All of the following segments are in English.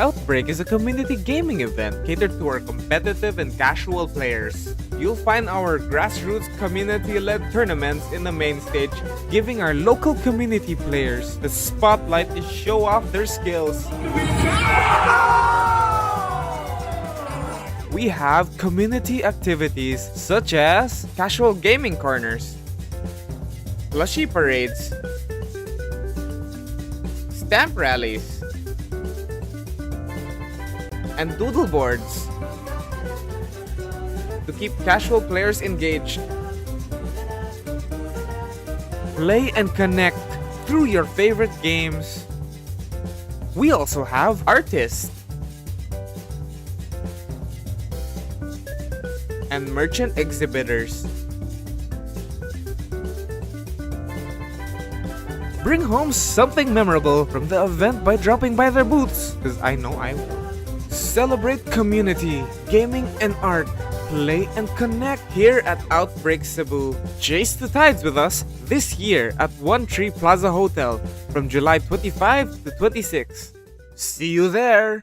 Outbreak is a community gaming event catered to our competitive and casual players. You'll find our grassroots community-led tournaments in the main stage, giving our local community players the spotlight to show off their skills. We have community activities such as casual gaming corners, plushie parades, stamp rallies, and doodle boards to keep casual players engaged. Play and connect through your favorite games. We also have artists and merchant exhibitors. Bring home something memorable from the event by dropping by their booths, because I know I will. Celebrate community, gaming, and art. Play and connect here at Outbreak Cebu. Chase the tides with us this year at One Tree Plaza Hotel from July 25 to 26. See you there!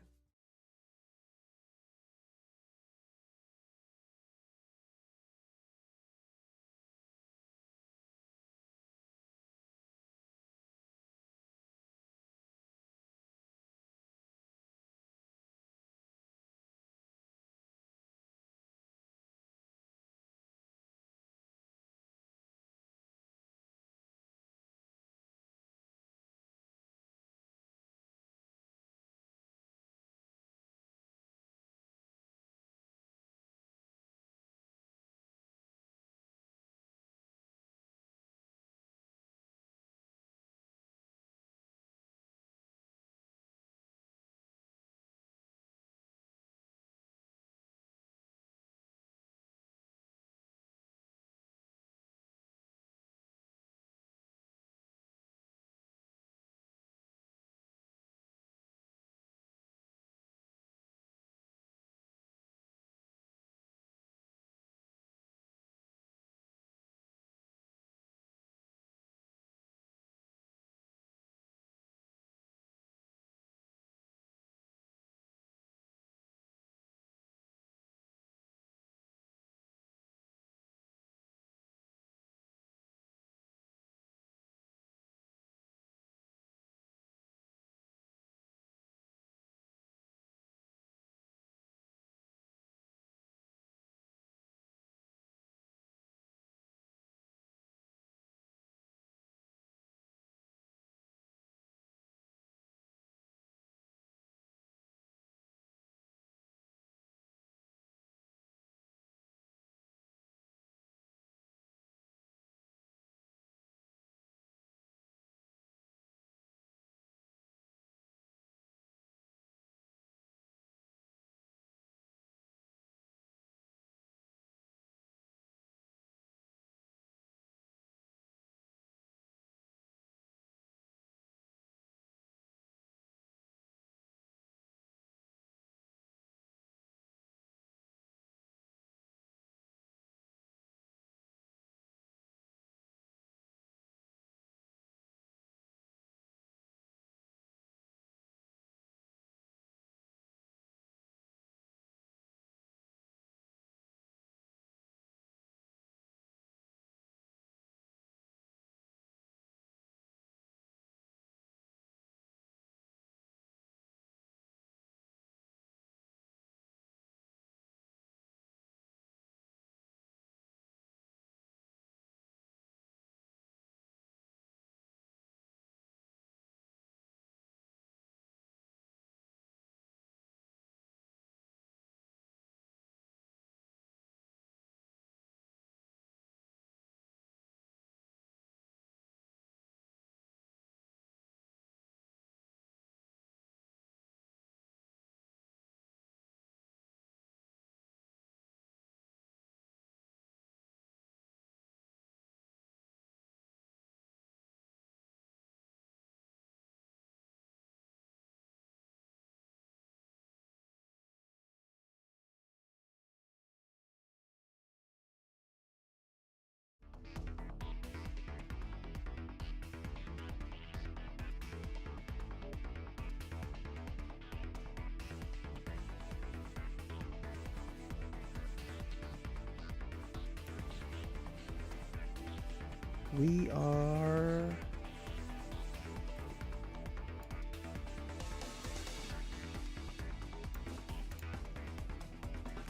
We are...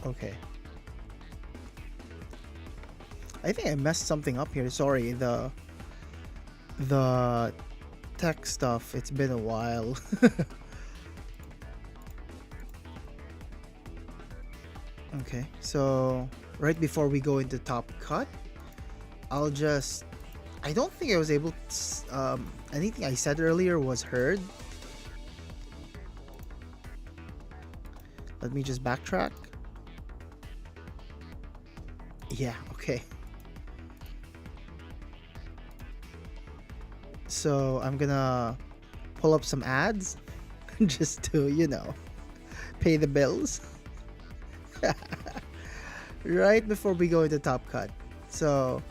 Okay. I think I messed something up here. Sorry, the tech stuff. It's been a while. Okay, so right before we go into top cut, I'll just... I don't think I was able to... anything I said earlier was heard. Let me just backtrack. Yeah, okay. So I'm gonna pull up some ads just to, pay the bills. Right before we go into top cut. So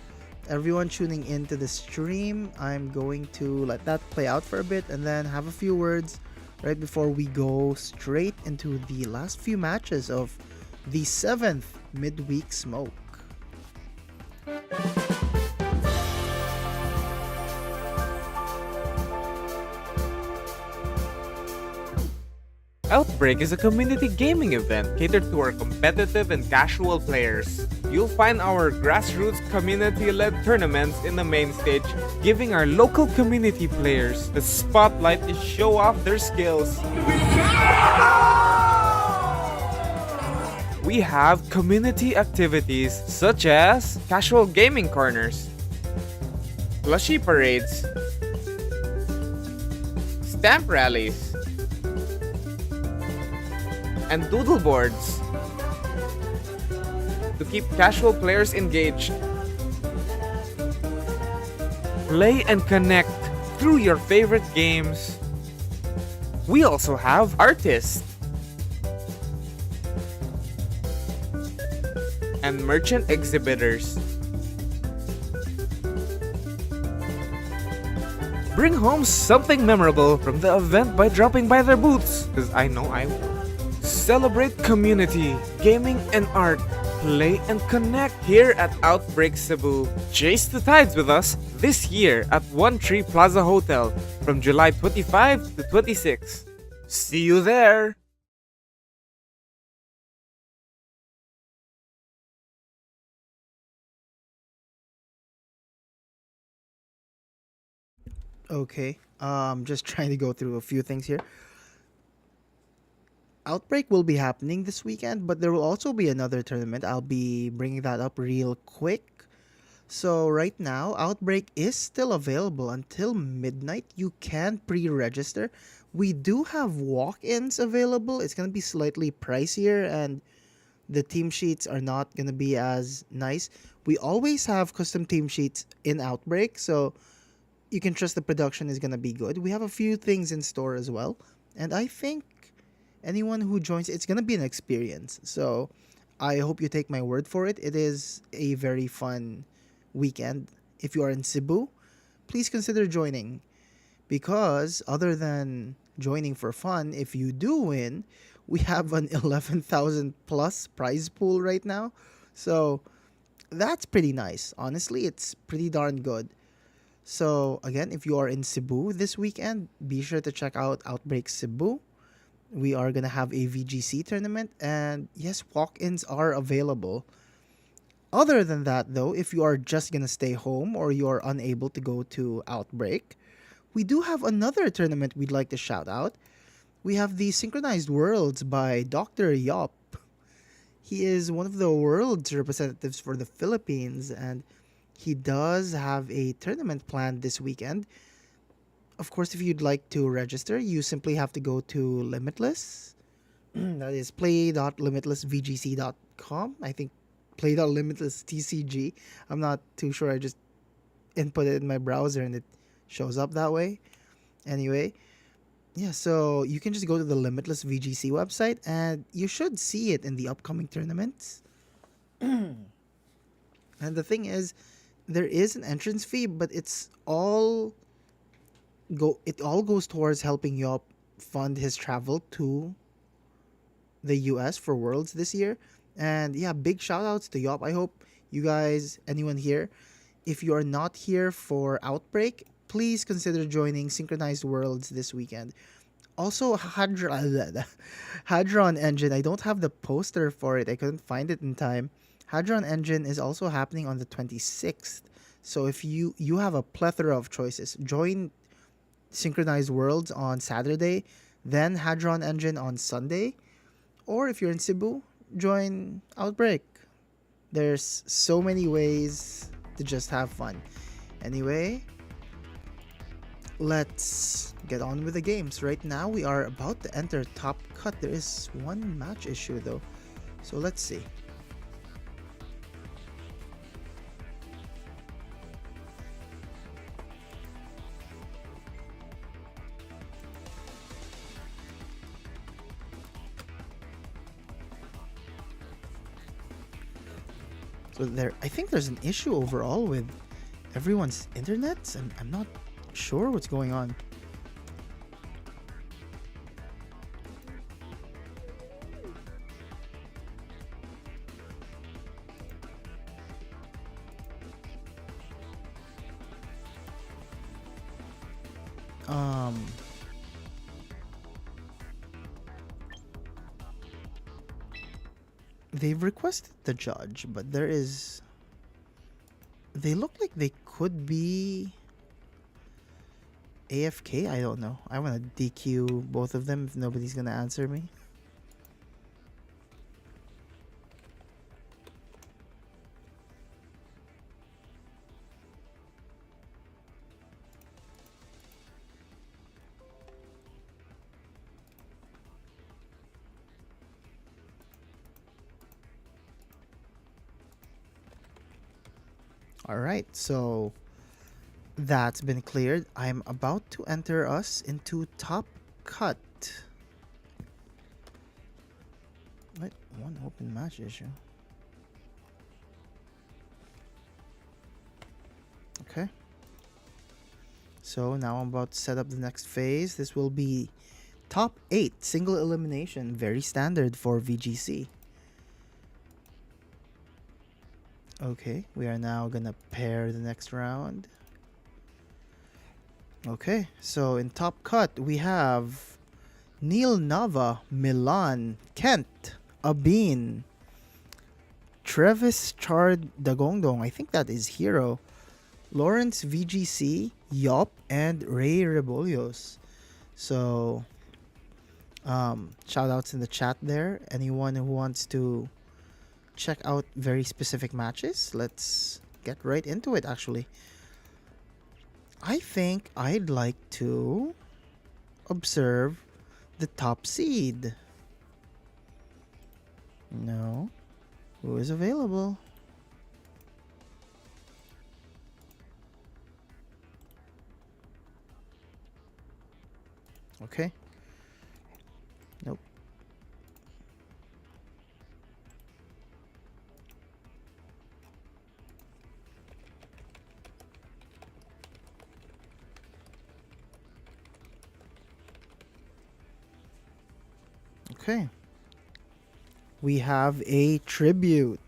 everyone tuning into the stream, I'm going to let that play out for a bit and then have a few words right before we go straight into the last few matches of the 7th midweek smoke. Outbreak is a community gaming event catered to our competitive and casual players. You'll find our grassroots community-led tournaments in the main stage, giving our local community players the spotlight to show off their skills. We have community activities such as casual gaming corners, plushie parades, stamp rallies, and doodle boards to keep casual players engaged. Play and connect through your favorite games. We also have artists and merchant exhibitors. Bring home something memorable from the event by dropping by their booths, because I know I will. Celebrate community, gaming and art. Play and connect here at Outbreak Cebu. Chase the tides with us this year at One Tree Plaza Hotel from July 25 to 26. See you there! Okay, just trying to go through a few things here. Outbreak will be happening this weekend, but there will also be another tournament. I'll be bringing that up real quick. So right now, Outbreak is still available until midnight. You can pre-register. We do have walk-ins available. It's going to be slightly pricier and the team sheets are not going to be as nice. We always have custom team sheets in Outbreak, so you can trust the production is going to be good. We have a few things in store as well. And I think anyone who joins, it's going to be an experience. So I hope you take my word for it. It is a very fun weekend. If you are in Cebu, please consider joining. Because other than joining for fun, if you do win, we have an 11,000 plus prize pool right now. So that's pretty nice. Honestly, it's pretty darn good. So again, if you are in Cebu this weekend, be sure to check out Outbreak Cebu. We are going to have a VGC tournament, and yes, walk-ins are available. Other than that though, if you are just going to stay home or you are unable to go to Outbreak, we do have another tournament we'd like to shout out. We have the Synchronized Worlds by Dr. Yop. He is one of the world's representatives for the Philippines, and he does have a tournament planned this weekend. Of course, if you'd like to register, you simply have to go to Limitless. That is play.limitlessvgc.com. I think play.limitlesstcg. I'm not too sure. I just input it in my browser and it shows up that way. Anyway, yeah, so you can just go to the Limitless VGC website and you should see it in the upcoming tournaments. And the thing is, there is an entrance fee, but it all goes towards helping Yop fund his travel to the US for Worlds this year. And yeah, big shout outs to Yop. I hope you guys, anyone here, if you are not here for Outbreak, please consider joining Synchronized Worlds this weekend. Also, Hadron Engine, I don't have the poster for it. I couldn't find it in time. Hadron Engine is also happening on the 26th. So if you have a plethora of choices, join Synchronized Worlds on Saturday, then Hadron Engine on Sunday, or if you're in Cebu, join Outbreak. There's so many ways to just have fun. Anyway, let's get on with the games. Right now, we are about to enter Top Cut. There is one match issue though, so let's see. So I think there's an issue overall with everyone's internets, and I'm not sure what's going on. They've requested the judge, but they look like they could be AFK. I don't know. I want to DQ both of them if nobody's gonna answer me. Alright, so that's been cleared. I'm about to enter us into Top Cut. What? One open match issue. Okay. So now I'm about to set up the next phase. This will be Top 8 single elimination. Very standard for VGC. Okay, we are now gonna pair the next round. Okay, so in Top Cut we have Neil Nava, Milan, Kent, Abin, Travis Chard Dagongdong, I think that is Hero, Lawrence VGC, Yop, and Ray Rebolios. So shout outs in the chat there. Anyone who wants to check out very specific matches, let's get right into it. Actually, I think I'd like to observe the top seed. No, who is available? Okay. Nope. Okay. We have a tribute.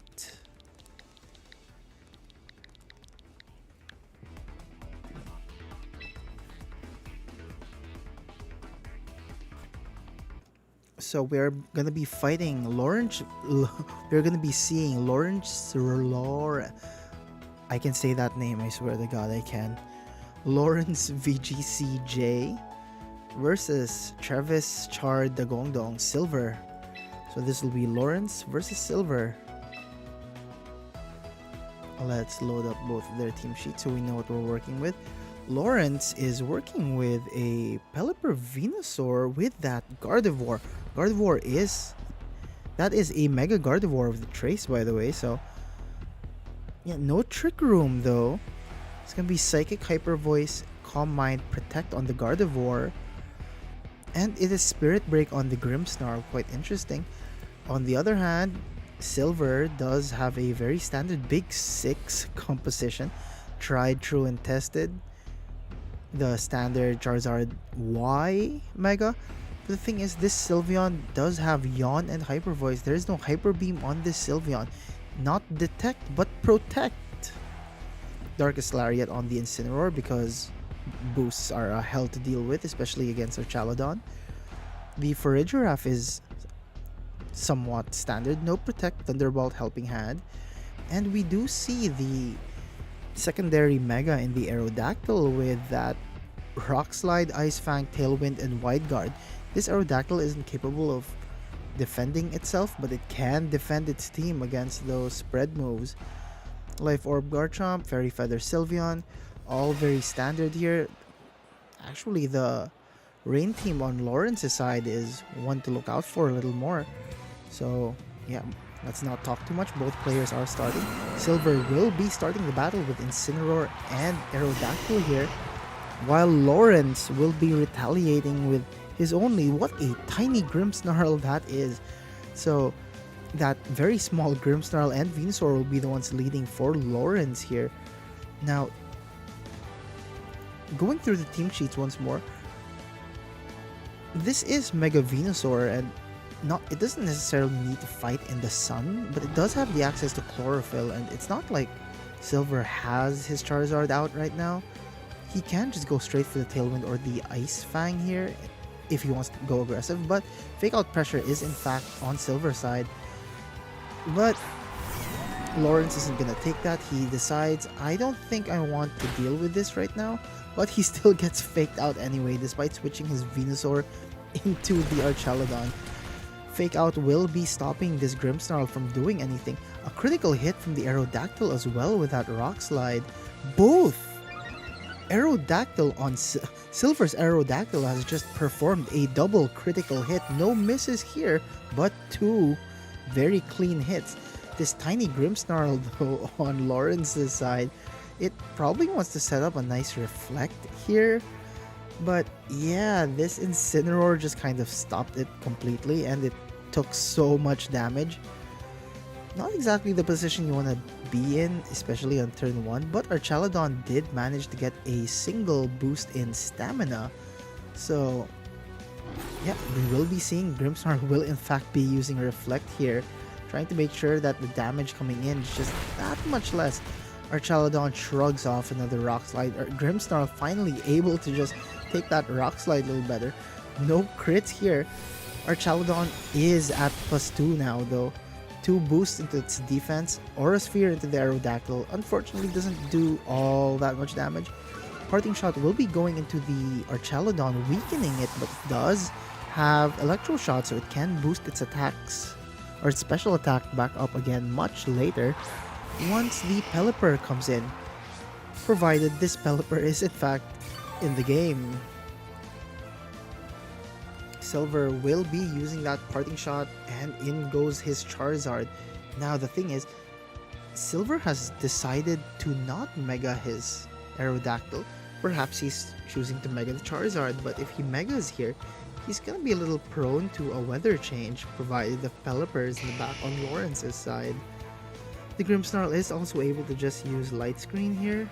So we're gonna be fighting Lawrence. We're gonna be seeing Lawrence. I can say that name. I swear to God, I can. Lawrence VGCJ versus Travis Chard Dagongdong Silver. So this will be Lawrence versus Silver. Let's load up both of their team sheets so we know what we're working with. Lawrence is working with a Pelipper Venusaur with that Gardevoir. Gardevoir is a Mega Gardevoir with the Trace, by the way. So yeah, no Trick Room though. It's gonna be Psychic, Hyper Voice, Calm Mind, Protect on the Gardevoir. And it is Spirit Break on the Grimmsnarl. Quite interesting. On the other hand, Silver does have a very standard Big 6 composition. Tried, true, and tested. The standard Charizard Y Mega. But the thing is, this Sylveon does have Yawn and Hyper Voice. There is no Hyper Beam on this Sylveon. Not Detect, but Protect. Darkest Lariat on the Incineroar because boosts are a hell to deal with, especially against our Chaladon. The Farigiraf is somewhat standard, no Protect, Thunderbolt, Helping Hand. And we do see the secondary Mega in the Aerodactyl with that Rock Slide, Ice Fang, Tailwind, and Wide Guard. This Aerodactyl isn't capable of defending itself, but it can defend its team against those spread moves. Life Orb Garchomp, Fairy Feather Sylveon, all very standard here. Actually, the Rain team on Lawrence's side is one to look out for a little more. So, yeah, let's not talk too much. Both players are starting. Silver will be starting the battle with Incineroar and Aerodactyl here, while Lawrence will be retaliating with his only, what a tiny Grimmsnarl that is. So, that very small Grimmsnarl and Venusaur will be the ones leading for Lawrence here. Now, going through the team sheets once more, this is Mega Venusaur, and it doesn't necessarily need to fight in the sun, but it does have the access to Chlorophyll, and it's not like Silver has his Charizard out right now. He can just go straight for the Tailwind or the Ice Fang here if he wants to go aggressive, but Fake Out Pressure is in fact on Silver's side. But Lawrence isn't gonna take that. He decides, I don't think I want to deal with this right now, but he still gets faked out anyway despite switching his Venusaur into the Archaladon. Fake Out will be stopping this Grimmsnarl from doing anything. A critical hit from the Aerodactyl as well with that Rock Slide. Both! Aerodactyl on Silver's Aerodactyl has just performed a double critical hit. No misses here, but two very clean hits. This tiny Grimmsnarl though on Lawrence's side, it probably wants to set up a nice Reflect here. But yeah, this Incineroar just kind of stopped it completely, and it took so much damage. Not exactly the position you want to be in, especially on turn 1, but our Chaladon did manage to get a single boost in stamina. So yeah, we will be seeing Grimmsnarl will in fact be using Reflect here, trying to make sure that the damage coming in is just that much less. Our Chaladon shrugs off another Rock Slide. Our Grimmsnarl finally able to just take that Rock Slide a little better. No crits here. Our Chaladon is at +2 now though. 2 boosts into its defense. Aura Sphere into the Aerodactyl. Unfortunately doesn't do all that much damage. Parting Shot will be going into the Archaladon, weakening it, but it does have Electro Shot, so it can boost its attacks or its special attack back up again much later once the Pelipper comes in, provided this Pelipper is in fact in the game. Silver will be using that Parting Shot, and in goes his Charizard. Now the thing is, Silver has decided to not Mega his Aerodactyl. Perhaps he's choosing to Mega the Charizard, but if he Megas here, he's gonna be a little prone to a weather change, provided the Pelipper is in the back on Lawrence's side. The Grimmsnarl is also able to just use Light Screen here,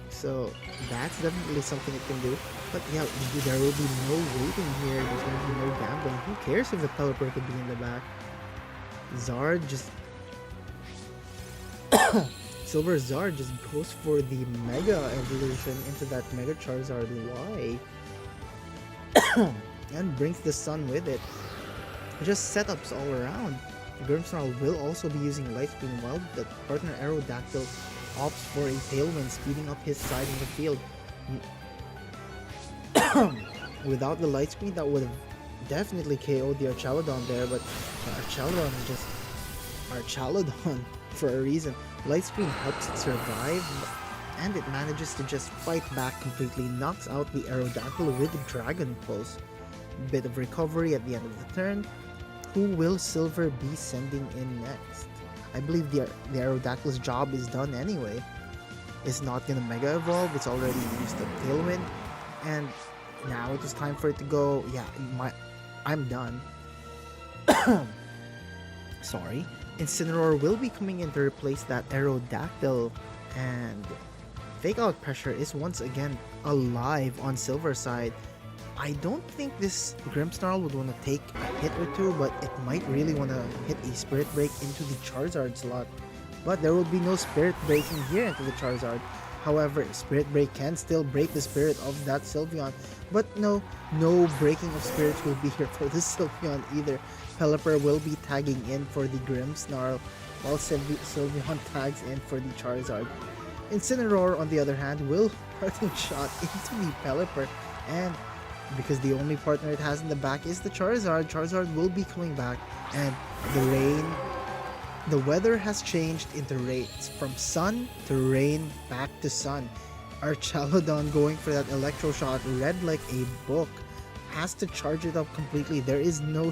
so that's definitely something it can do. But yeah, there will be no waiting here, there's going to be no gambling. Who cares if the Pelipper could be in the back? Zard just... Silver Zard just goes for the Mega Evolution into that Mega Charizard Y. And brings the Sun with it. Just setups all around. Grimmsnarl will also be using Light Screen while the partner Aerodactyl opts for a Tailwind, speeding up his side in the field. Without the Light Screen, that would have definitely KO'd the Archaladon there, but Archaladon is just Archaladon for a reason. Light Screen helps it survive, and it manages to just fight back completely, knocks out the Aerodactyl with the Dragon Pulse. Bit of recovery at the end of the turn. Who will Silver be sending in next? I believe the Aerodactyl's job is done anyway. It's not gonna Mega Evolve, it's already used the Tailwind, and now it is time for it to go. Yeah, I'm done. Sorry. Incineroar will be coming in to replace that Aerodactyl, and Fake Out Pressure is once again alive on Silver's side. I don't think this Grimmsnarl would want to take a hit or two, but it might really want to hit a Spirit Break into the Charizard slot. but there will be no Spirit Breaking here into the Charizard. However, Spirit Break can still break the spirit of that Sylveon, but no breaking of spirits will be here for the Sylveon either. Pelipper will be tagging in for the Grimmsnarl, while Sylveon tags in for the Charizard. Incineroar, on the other hand, will parting shot into the Pelipper, and because the only partner it has in the back is the Charizard will be coming back, and the weather has changed into rain. From sun to rain, back to sun. Our Chalodon going for that Electro Shot, read like a book, has to charge it up completely. There's no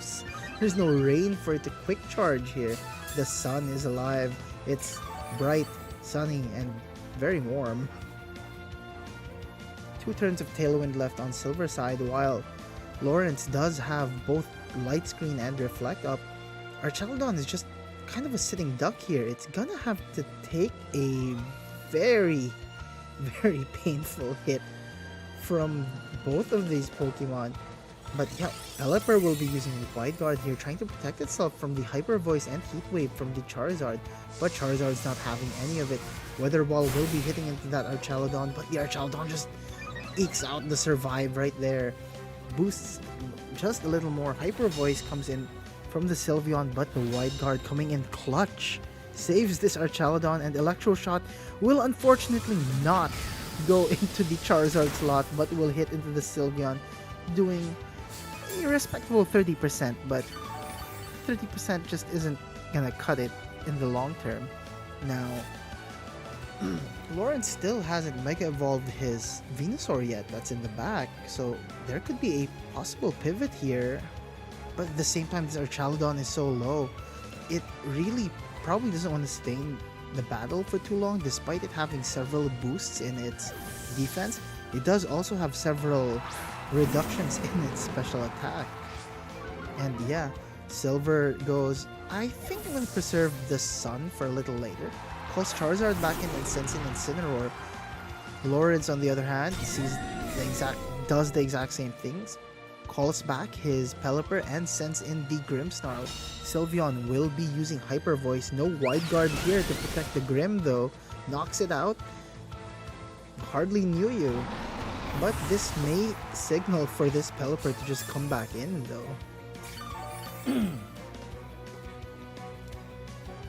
rain for it to quick charge here. The sun is alive. It's bright, sunny, and very warm. 2 turns of Tailwind left on Silver side, while Lawrence does have both Light Screen and Reflect up. Our Chalodon is just kind of a sitting duck here. It's gonna have to take a very painful hit from both of these Pokemon. But yeah, Pelipper will be using Wide Guard here, trying to protect itself from the Hyper Voice and Heat Wave from the Charizard. But Charizard's not having any of it. Weather Ball will be hitting into that Archaludon, but the Archaludon just ekes out the survive right there. Boosts just a little more. Hyper Voice comes in from the Sylveon, but the Wide Guard coming in clutch saves this Archaludon, and Electro Shot will unfortunately not go into the Charizard slot, but will hit into the Sylveon, doing a respectable 30%, but 30% just isn't gonna cut it in the long term. Now, Lawrence still hasn't Mega Evolved his Venusaur yet, that's in the back, so there could be a possible pivot here. But at the same time, this Archaludon is so low, it really probably doesn't want to stay in the battle for too long, despite it having several boosts in its defense. It does also have several reductions in its special attack. And yeah, Silver goes, I think I'm going to preserve the Sun for a little later. Calls Charizard back in and sends in Incineroar. Lawrence, on the other hand, does the exact same things. Calls back his Pelipper and sends in the Grimmsnarl. Sylveon will be using Hyper Voice. No Wide Guard here to protect the Grimm though. Knocks it out. Hardly knew you. But this may signal for this Pelipper to just come back in though.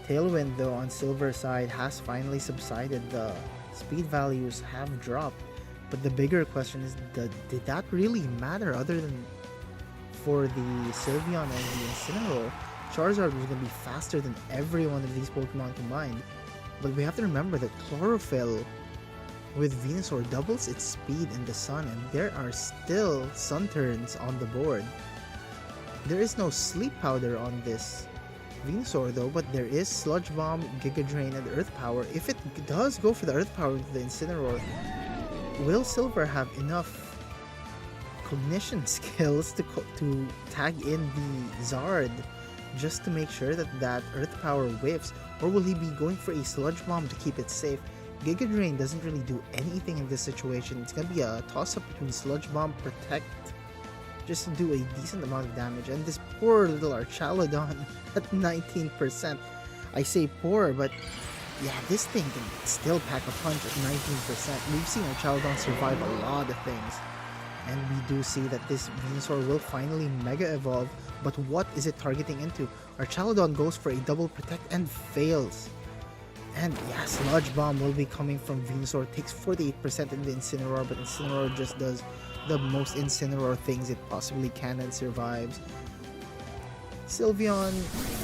Tailwind though on Silver side has finally subsided. The speed values have dropped. But the bigger question is, did that really matter other than for the Sylveon and the Incineroar? Charizard was going to be faster than every one of these Pokemon combined. But we have to remember that Chlorophyll with Venusaur doubles its speed in the sun, and there are still Sun turns on the board. There is no Sleep Powder on this Venusaur though, but there is Sludge Bomb, Giga Drain, and Earth Power. If it does go for the Earth Power with the Incineroar, will Silver have enough cognition skills to tag in the Zard just to make sure that Earth Power whiffs, or will he be going for a Sludge Bomb to keep it safe? Giga Drain doesn't really do anything in this situation. It's gonna be a toss-up between Sludge Bomb, Protect, just to do a decent amount of damage. And this poor little Archaludon at 19%. I say poor, but yeah, this thing can still pack a punch at 19%. We've seen Archaludon survive a lot of things. And we do see that this Venusaur will finally Mega Evolve. But what is it targeting into? Archaludon goes for a double Protect and fails. And yeah, Sludge Bomb will be coming from Venusaur. Takes 48% in the Incineroar, but Incineroar just does the most Incineroar things it possibly can and survives. Sylveon,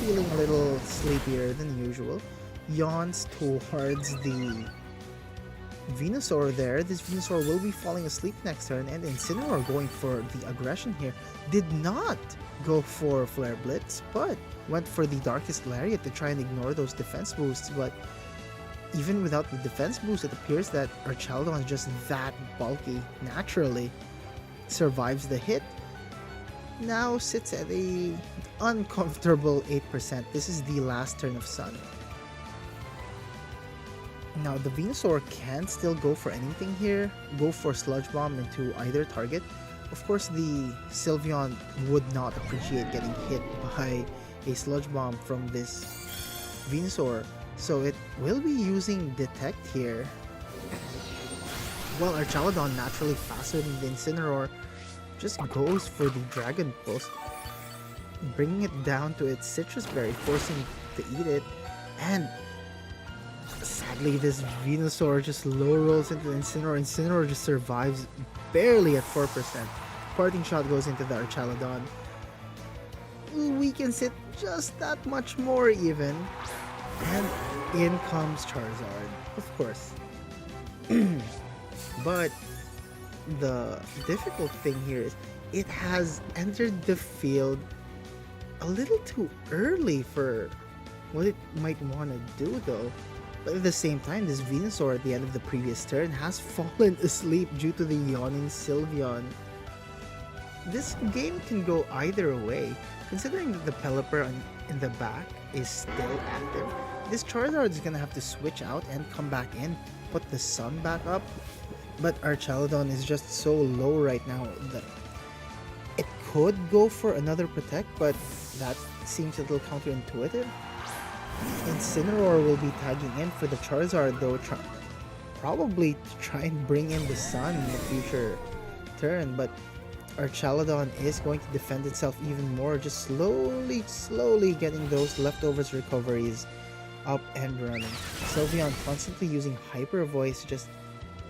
feeling a little sleepier than usual, yawns towards the Venusaur there. This Venusaur will be falling asleep next turn, and Incineroar going for the aggression here. Did not go for Flare Blitz, but went for the Darkest Lariat to try and ignore those defense boosts. But even without the defense boost, it appears that Archaludon is just that bulky naturally. Survives the hit. Now sits at a uncomfortable 8%. This is the last turn of Sun. Now the Venusaur can still go for anything here. Go for Sludge Bomb into either target. Of course, the Sylveon would not appreciate getting hit by a Sludge Bomb from this Venusaur. So it will be using Detect here. Well, our Chaladon, naturally faster than the Incineroar, just goes for the Dragon Pulse, bringing it down to its Citrus Berry, forcing it to eat it. And sadly, this Venusaur just low rolls into the Incineroar. Incineroar just survives barely at 4%. Parting Shot goes into the Archaladon. Weakens it just that much more even. And in comes Charizard, of course. But the difficult thing here is it has entered the field a little too early for what it might want to do though. But at the same time, this Venusaur at the end of the previous turn has fallen asleep due to the yawning Sylveon. This game can go either way, considering that the Pelipper in the back is still active. This Charizard is gonna have to switch out and come back in, put the sun back up. But our Chaladon is just so low right now that it could go for another Protect, but that seems a little counterintuitive. Incineroar will be tagging in for the Charizard though, probably to try and bring in the sun in the future turn, but our Chaladon is going to defend itself even more, just slowly getting those leftovers recoveries up and running. Sylveon constantly using Hyper Voice, just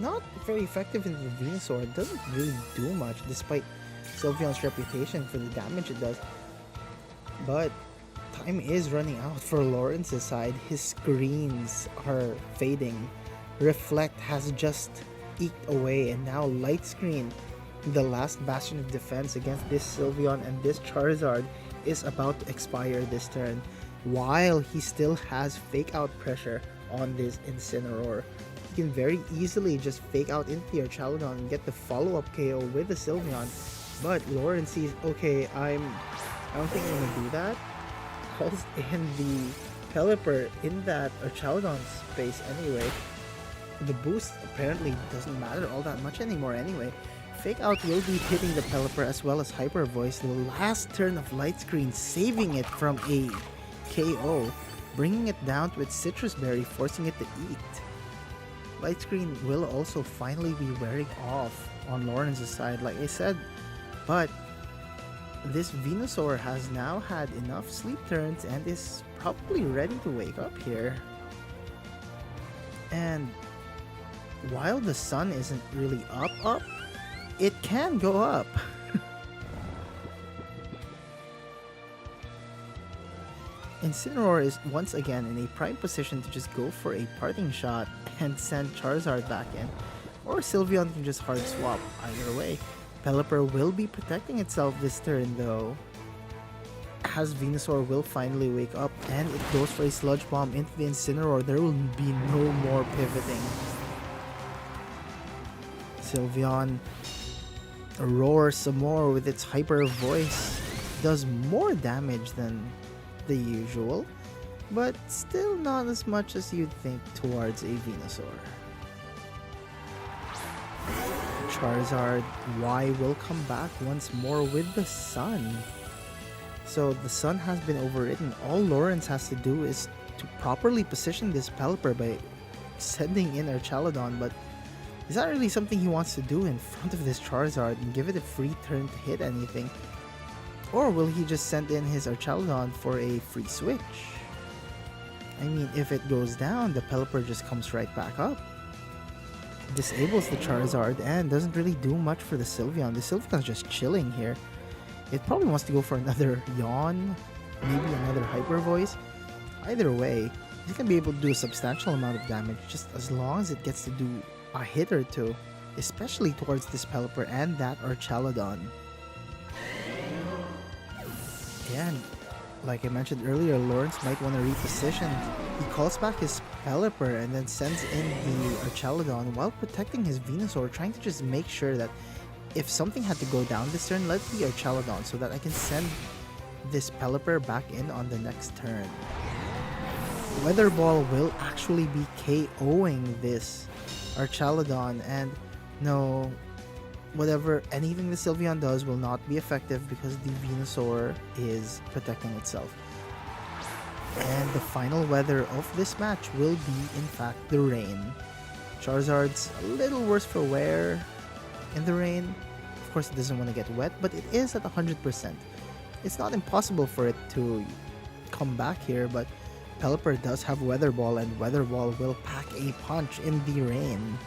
not very effective in the Venusaur. It doesn't really do much despite Sylveon's reputation for the damage it does. But time is running out for Lawrence's side. His screens are fading. Reflect has just eked away, and now Light Screen, the last bastion of defense against this Sylveon and this Charizard, is about to expire this turn, while he still has Fake Out pressure on this Incineroar. He can very easily just Fake Out into your Chaladon and get the follow-up KO with the Sylveon, but Lawrence sees, okay, I don't think I'm gonna do that. Calls in the Pelipper in that Chaladon space anyway. The boost apparently doesn't matter all that much anymore anyway. Fake Out will be hitting the Pelipper as well as Hyper Voice. The last turn of Light Screen saving it from a KO, bringing it down to its Citrus Berry, forcing it to eat. Light Screen will also finally be wearing off on Lawrence's side, like I said, but this Venusaur has now had enough sleep turns and is probably ready to wake up here. And while the sun isn't really up, it can go up. Incineroar is once again in a prime position to just go for a parting shot and send Charizard back in, or Sylveon can just hard swap, either way. Pelipper will be protecting itself this turn though, as Venusaur will finally wake up and it goes for a Sludge Bomb into the Incineroar. There will be no more pivoting. Sylveon roars some more with its Hyper Voice, does more damage than the usual, but still not as much as you'd think towards a Venusaur. Charizard Y will come back once more with the sun. So the sun has been overridden. All Lawrence has to do is to properly position this Pelipper by sending in our Chaladon, but is that really something he wants to do in front of this Charizard and give it a free turn to hit anything? Or will he just send in his Archaladon for a free switch? I mean, if it goes down, the Pelipper just comes right back up. Disables the Charizard and doesn't really do much for the Sylveon. The Sylveon's just chilling here. It probably wants to go for another Yawn, maybe another Hyper Voice. Either way, he's gonna be able to do a substantial amount of damage just as long as it gets to do a hit or two, especially towards this Pelipper and that Archaladon. And like I mentioned earlier, Lawrence might want to reposition. He calls back his Pelipper and then sends in the Archaladon while protecting his Venusaur, trying to just make sure that if something had to go down this turn, let it be Archaladon so that I can send this Pelipper back in on the next turn. Weather Ball will actually be KOing this Archaladon, and no, anything the Sylveon does will not be effective because the Venusaur is protecting itself. And the final weather of this match will be, in fact, the rain. Charizard's a little worse for wear in the rain. Of course, it doesn't want to get wet, but it is at 100%. It's not impossible for it to come back here, but Pelipper does have Weather Ball, and Weather Ball will pack a punch in the rain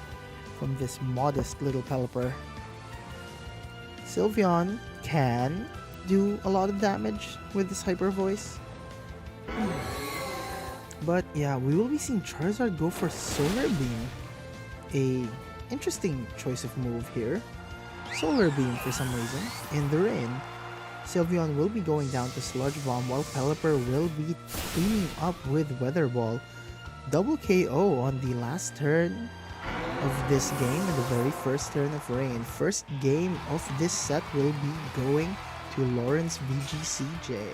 from this modest little Pelipper. Sylveon can do a lot of damage with this Hyper Voice. But yeah, we will be seeing Charizard go for Solar Beam. A interesting choice of move here. Solar Beam for some reason in the rain. Sylveon will be going down to Sludge Bomb while Pelipper will be cleaning up with Weather Ball. Double KO on the last turn of this game and the very first turn of rain. First game of this set will be going to Lawrence VGCJ.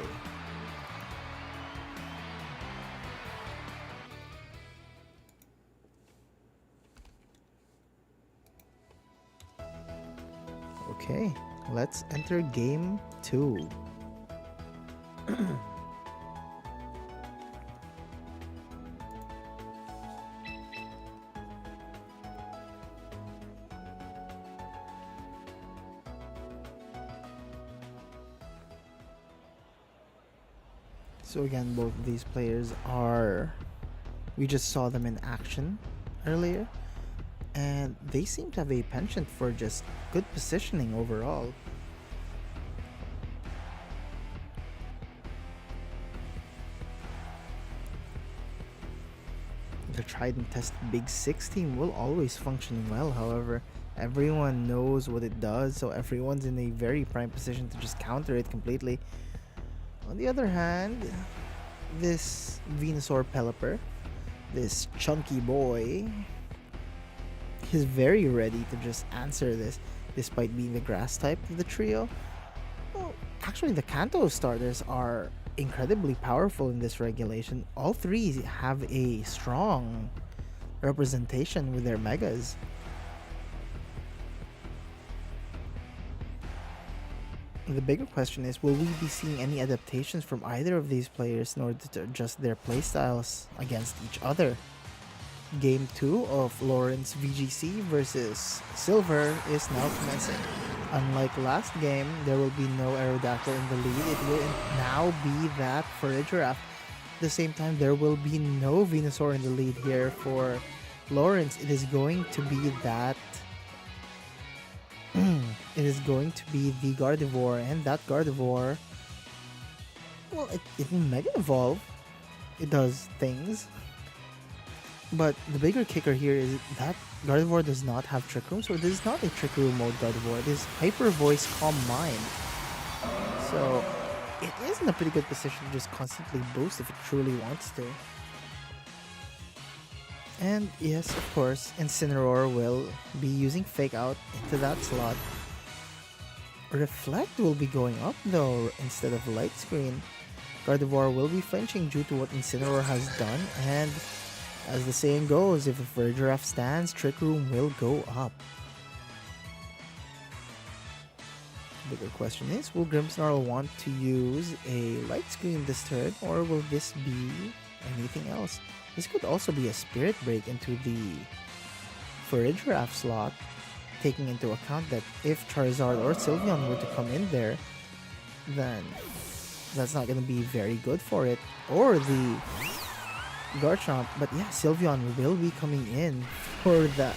Okay, let's enter game 2. So again, both of these players are... We just saw them in action earlier. And they seem to have a penchant for just good positioning overall. The tried and tested Big 6 team will always function well, however. Everyone knows what it does, so everyone's in a very prime position to just counter it completely. On the other hand, this Venusaur Pelipper, this chunky boy, is very ready to just answer this, despite being the grass type of the trio. Well, actually, the Kanto starters are incredibly powerful in this regulation. All three have a strong representation with their megas. The bigger question is, will we be seeing any adaptations from either of these players in order to adjust their playstyles against each other? Game 2 of Lawrence VGC versus Silver is now commencing. Unlike last game, there will be no Aerodactyl in the lead. It will now be that for a Giraffe. At the same time, there will be no Venusaur in the lead here for Lawrence. It is going to be that... it is going to be the Gardevoir, and that Gardevoir... Well, it will Mega Evolve. It does things. But the bigger kicker here is that Gardevoir does not have Trick Room, so this is not a Trick Room mode Gardevoir. It is Hyper Voice Calm Mind. So it is in a pretty good position to just constantly boost if it truly wants to. And yes, of course, Incineroar will be using Fake Out into that slot. Reflect will be going up though instead of Light Screen. Gardevoir will be flinching due to what Incineroar has done, and as the saying goes, if a Giraffe stands, Trick Room will go up. The bigger question is, will Grimmsnarl want to use a Light Screen this turn, or will this be anything else? This could also be a Spirit Break into the Giraffe slot, taking into account that if Charizard or Sylveon were to come in there, then that's not going to be very good for it. Or the Garchomp, but yeah, Sylveon will be coming in for that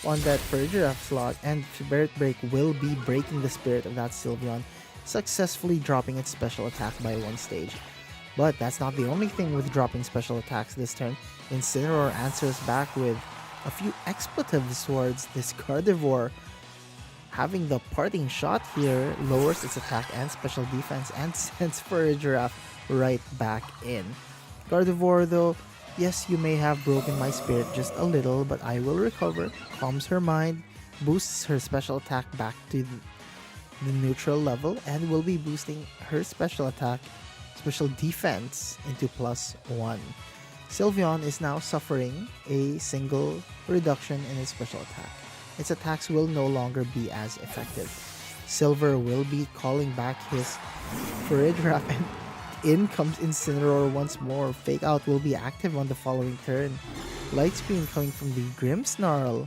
on that Giraffe slot, and Spirit Break will be breaking the spirit of that Sylveon, successfully dropping its special attack by one stage. But that's not the only thing with dropping special attacks this turn. Incineroar answers back with a few expletives towards this Gardevoir. Having the parting shot here lowers its attack and special defense and sends Giraffe right back in. Gardevoir though, yes, you may have broken my spirit just a little, but I will recover, calms her mind, boosts her special attack back to the neutral level, and will be boosting her special attack, special defense into +1. Sylveon is now suffering a single reduction in its special attack. Its attacks will no longer be as effective. Silver will be calling back his Giraffe, and in comes Incineroar once more. Fake Out will be active on the following turn. Light Screen coming from the Grimmsnarl.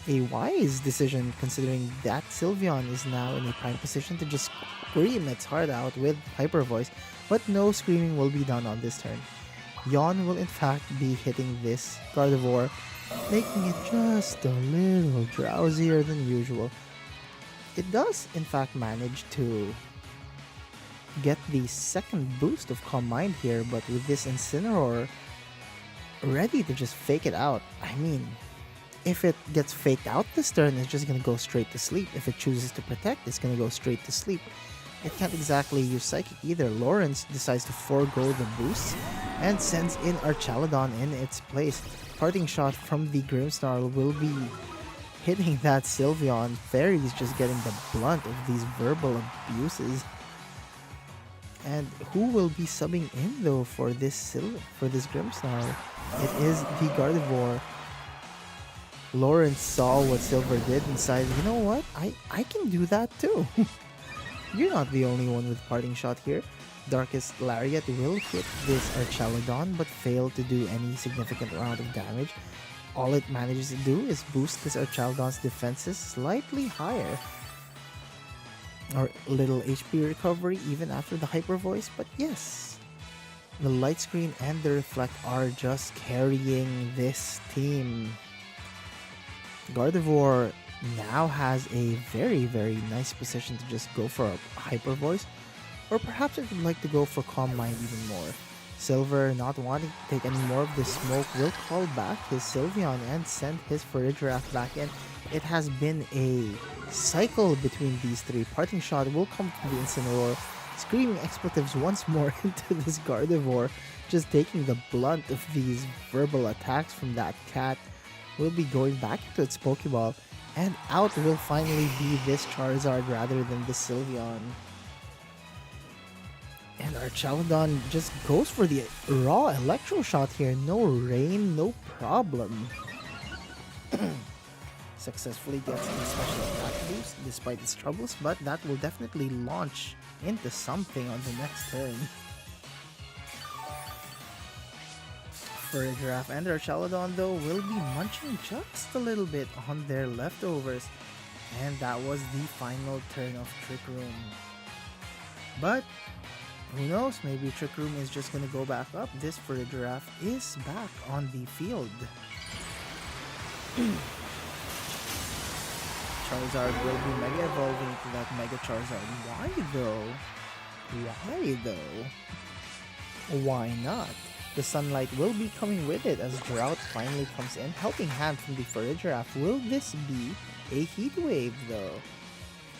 A wise decision considering that Sylveon is now in a prime position to just scream its heart out with Hyper Voice, but no screaming will be done on this turn. Yawn will in fact be hitting this Gardevoir, making it just a little drowsier than usual. It does in fact manage to get the second boost of Calm Mind here, but with this Incineroar ready to just fake it out. I mean, if it gets faked out this turn, it's just gonna go straight to sleep. If it chooses to protect, it's gonna go straight to sleep. It can't exactly use Psychic either. Lawrence decides to forego the boost and sends in Archaludon in its place. Parting Shot from the Grimmsnarl will be hitting that Sylveon. Fairy's just getting the blunt of these verbal abuses. And who will be subbing in though for this Grimmsnarl? It is the Gardevoir. Lawrence saw what Silver did and decided, you know what? I can do that too. You're not the only one with Parting Shot here. Darkest Lariat will hit this Archaludon but fail to do any significant amount of damage. All it manages to do is boost this Archaludon's defenses slightly higher. Or little HP recovery even after the Hyper Voice, but yes. The Light Screen and the Reflect are just carrying this team. Gardevoir now has a very, very nice position to just go for a Hyper Voice, or perhaps it would like to go for Calm Mind even more. Silver, not wanting to take any more of this smoke, will call back his Sylveon and send his Farigiraf back in. It has been a cycle between these three. Parting Shot will come from the Incineroar, screaming expletives once more into this Gardevoir, just taking the blunt of these verbal attacks from that cat. Will be going back into its Pokeball, and out will finally be this Charizard rather than this Sylveon. And Archaludon just goes for the raw Electro Shot here. No rain, no problem. Successfully gets the special attack boost despite its troubles, but that will definitely launch into something on the next turn. Farigiraf and Archaludon though will be munching just a little bit on their leftovers, and that was the final turn of Trick Room. But who knows, maybe Trick Room is just gonna go back up. This Farigiraf is back on the field. Charizard will be Mega Evolving into that Mega Charizard. Why though? Why though? Why not? The Sunlight will be coming with it as Drought finally comes in. Helping Hand from the Farigiraf. Will this be a Heat Wave though?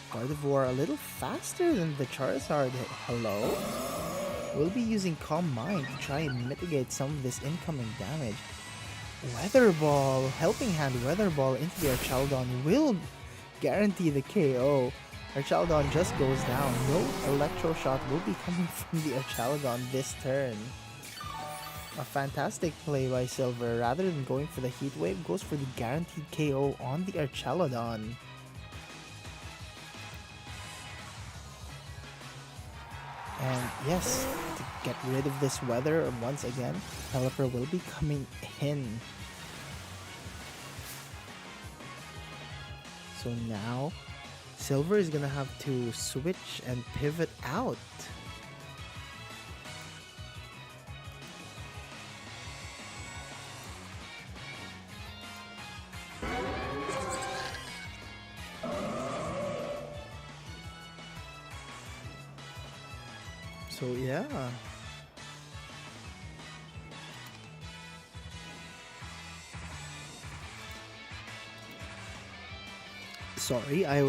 Gardevoir a little faster than the Charizard. Hello? We'll be using Calm Mind to try and mitigate some of this incoming damage. Weather Ball. Helping Hand Weather Ball into the Archaludon will guarantee the KO. Archaludon just goes down. No Electro Shot will be coming from the Archaludon this turn. A fantastic play by Silver. Rather than going for the Heat Wave, goes for the guaranteed KO on the Archaludon. And yes, to get rid of this weather once again, Pelipper will be coming in. So now, Silver is gonna have to switch and pivot out. So yeah. Sorry, I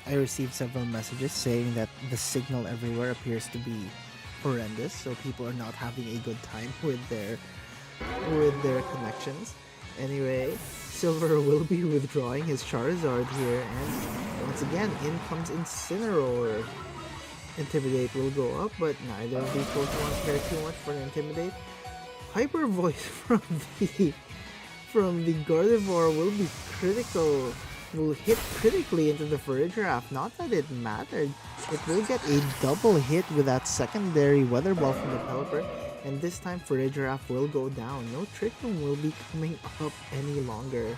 received several messages saying that the signal everywhere appears to be horrendous, so people are not having a good time with their connections. Anyway, Silver will be withdrawing his Charizard here, and once again, in comes Incineroar. Intimidate will go up, but neither of these Pokemon care too much for Intimidate. Hyper Voice from the Gardevoir will be critical will hit critically into the Farigiraf. Not that it mattered. It will get a double hit with that secondary Weather Ball from the Pelipper. And this time Farigiraf will go down. No Trick Room will be coming up any longer.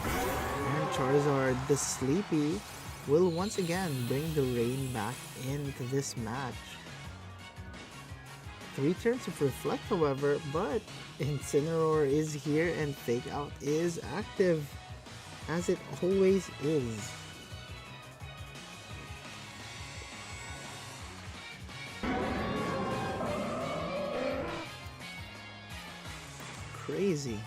And Charizard, the Sleepy, will once again bring the rain back into this match. 3 turns of Reflect, however, but Incineroar is here and Fake Out is active, as it always is. Crazy.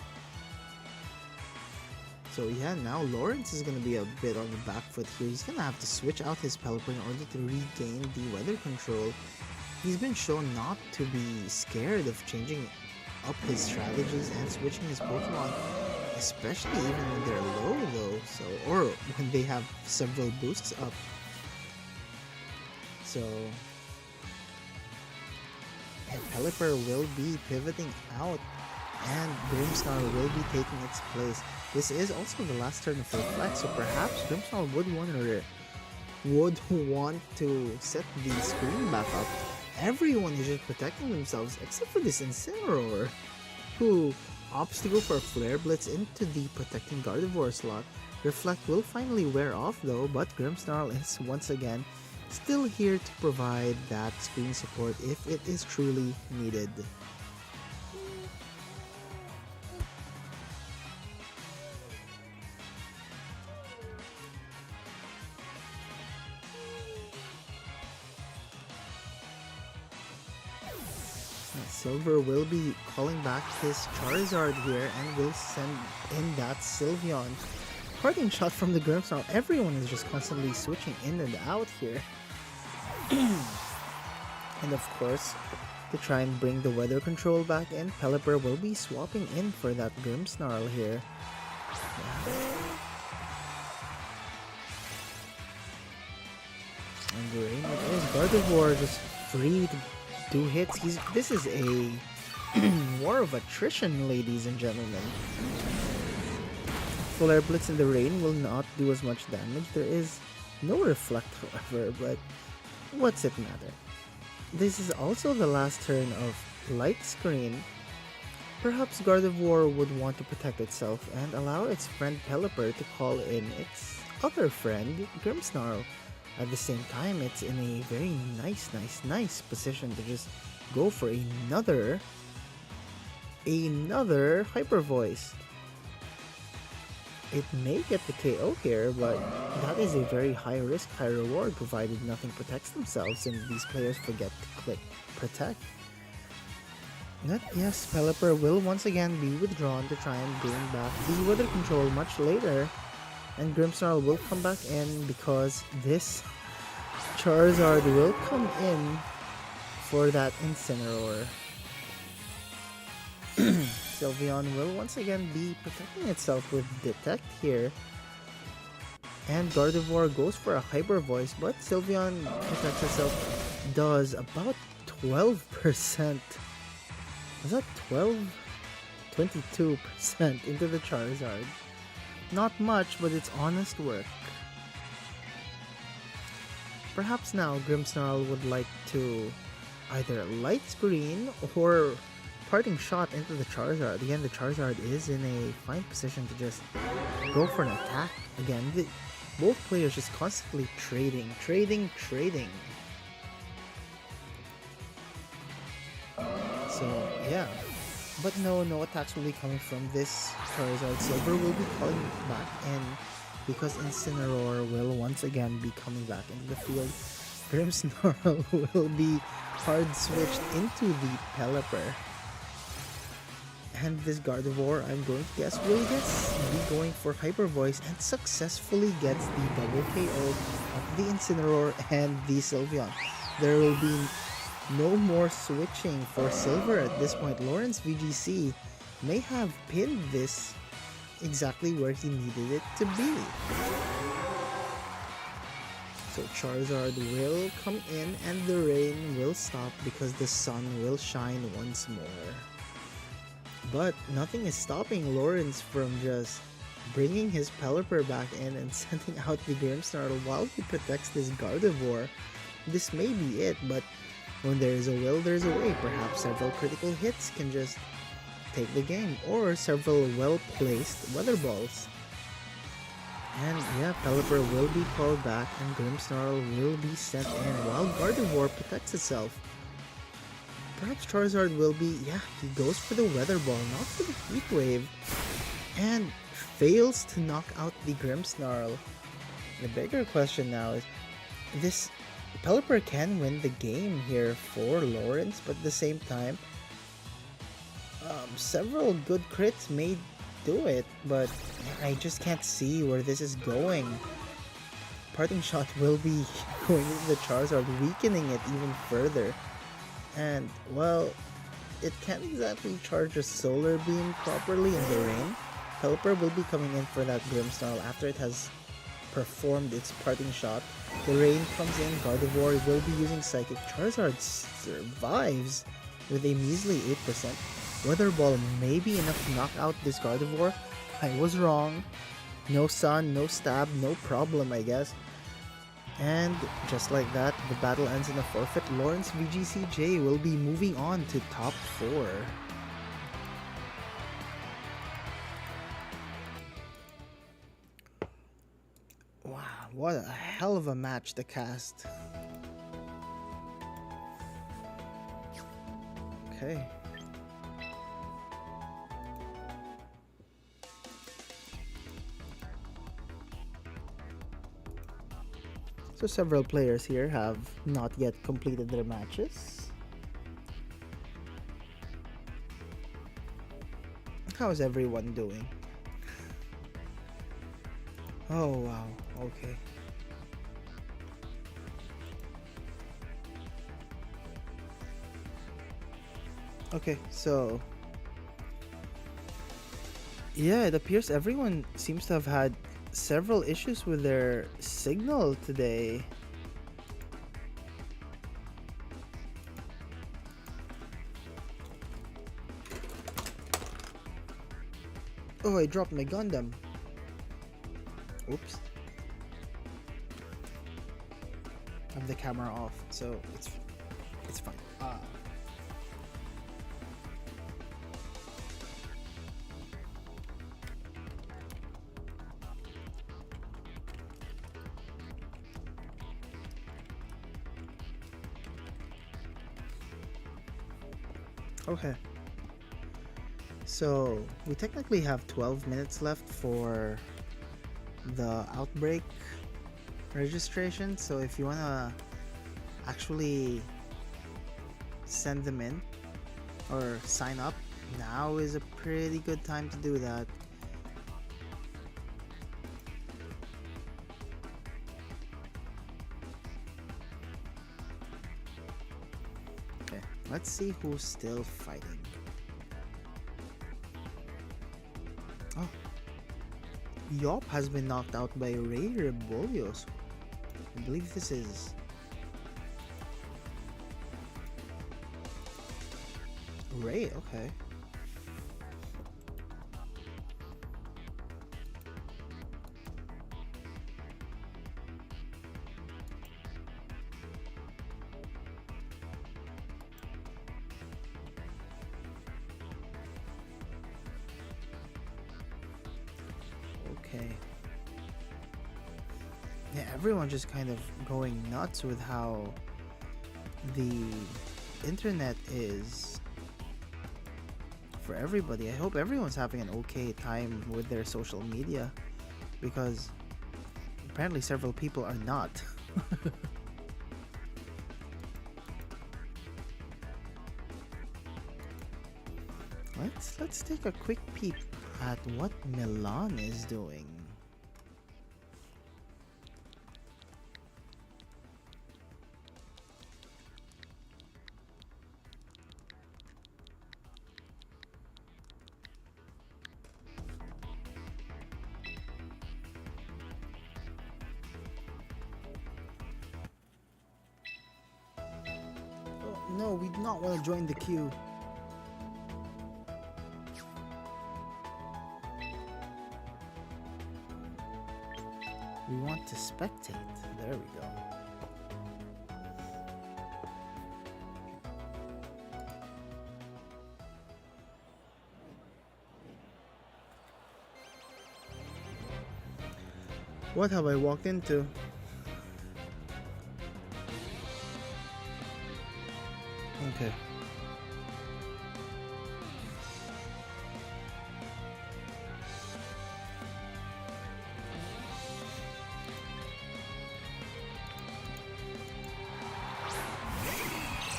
So yeah, now Lawrence is going to be a bit on the back foot here. He's going to have to switch out his Pelipper in order to regain the weather control. He's been shown not to be scared of changing up his strategies and switching his Pokemon, especially even when they're low though, or when they have several boosts up. So Pelipper will be pivoting out and Grimmsnarl will be taking its place. This is also the last turn of Reflect, so perhaps Grimmsnarl would want to set the screen back up. Everyone is just protecting themselves except for this Incineroar, who opts to go for a Flare Blitz into the protecting Gardevoir slot. Reflect will finally wear off though, but Grimmsnarl is once again still here to provide that screen support if it is truly needed. Silver will be calling back his Charizard here and will send in that Sylveon. Parting shot from the Grimmsnarl. Everyone is just constantly switching in and out here. And of course, to try and bring the weather control back in, Pelipper will be swapping in for that Grimmsnarl here. And the rain it is. Gardevoir just free to do hits. This is a war of attrition, ladies and gentlemen. Flare Blitz in the rain will not do as much damage. There is no Reflect, however, but what's it matter? This is also the last turn of Light Screen. Perhaps Gardevoir would want to protect itself and allow its friend Pelipper to call in its other friend, Grimmsnarl. At the same time, it's in a very nice position to just go for another Hyper Voice. It may get the KO here, but that is a very high risk, high reward provided nothing protects themselves and these players forget to click Protect. But yes, Pelipper will once again be withdrawn to try and gain back the weather control much later. And Grimmsnarl will come back in because this Charizard will come in for that Incineroar. Sylveon will once again be protecting itself with Detect here. And Gardevoir goes for a Hyper Voice, but Sylveon protects itself, does about 12%. Was that 12? 22% into the Charizard. Not much, but it's honest work. Perhaps now Grimmsnarl would like to either Light Screen or Parting Shot into the Charizard. Again, the Charizard is in a fine position to just go for an attack. Again, both players just constantly trading. So, yeah. But no attacks will be coming from this Charizard. Silver will be calling back in because Incineroar will once again be coming back into the field. Grimmsnarl will be hard switched into the Pelipper. And this Gardevoir, I'm going to guess, will be going for Hyper Voice and successfully gets the double KO of the Incineroar and the Sylveon. There will be no more switching for Silver at this point. Lawrence VGC may have pinned this exactly where he needed it to be. So Charizard will come in and the rain will stop because the sun will shine once more. But nothing is stopping Lawrence from just bringing his Pelipper back in and sending out the Grimmsnarl while he protects this Gardevoir. This may be it, but when there is a will, there is a way. Perhaps several critical hits can just take the game, or several well-placed Weather Balls. And yeah, Pelipper will be called back and Grimmsnarl will be sent in while Gardevoir protects itself. Perhaps Charizard will be, yeah, he goes for the Weather Ball, not for the Heat Wave, and fails to knock out the Grimmsnarl. The bigger question now is, this Pelipper can win the game here for Lawrence, but at the same time, several good crits may do it, but I just can't see where this is going. Parting Shot will be going into the Charizard, weakening it even further. And, well, it can't exactly charge a Solar Beam properly in the rain. Pelipper will be coming in for that Grimmsnarl after it has performed its Parting Shot. The rain comes in, Gardevoir will be using Psychic. Charizard survives with a measly 8%. Weather Ball may be enough to knock out this Gardevoir. I was wrong. No Sun, no Stab, no problem, I guess. And just like that, the battle ends in a forfeit. Lawrence VGCJ will be moving on to top 4. Wow, what a hell of a match to cast. Okay. So several players here have not yet completed their matches. How is everyone doing? Oh wow, okay. Okay, so yeah, it appears everyone seems to have had several issues with their signal today. Oh, I dropped my Gundam. Oops. I have the camera off, so it's fine. Okay. So we technically have 12 minutes left for the outbreak registration. So if you wanna actually send them in or sign up, now is a pretty good time to do that. Okay, let's see who's still fighting. Oh, Yop has been knocked out by Ray Rebolios. I believe this is Ray, okay. Okay. Yeah, everyone just kind of going nuts with how the internet is for everybody. I hope everyone's having an okay time with their social media, because apparently several people are not. Let's take a quick peep at what Milan is doing. Oh, no, we do not want to join the queue. We want to spectate. There we go. What have I walked into? Okay.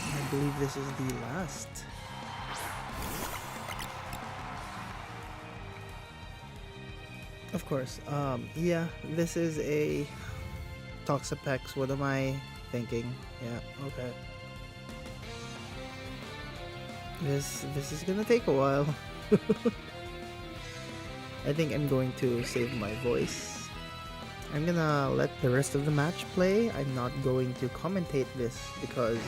I believe this is the last. Of course. Yeah, this is a Toxapex. What am I thinking? Yeah, okay. This is gonna take a while. I think I'm going to save my voice. I'm gonna let the rest of the match play. I'm not going to commentate this because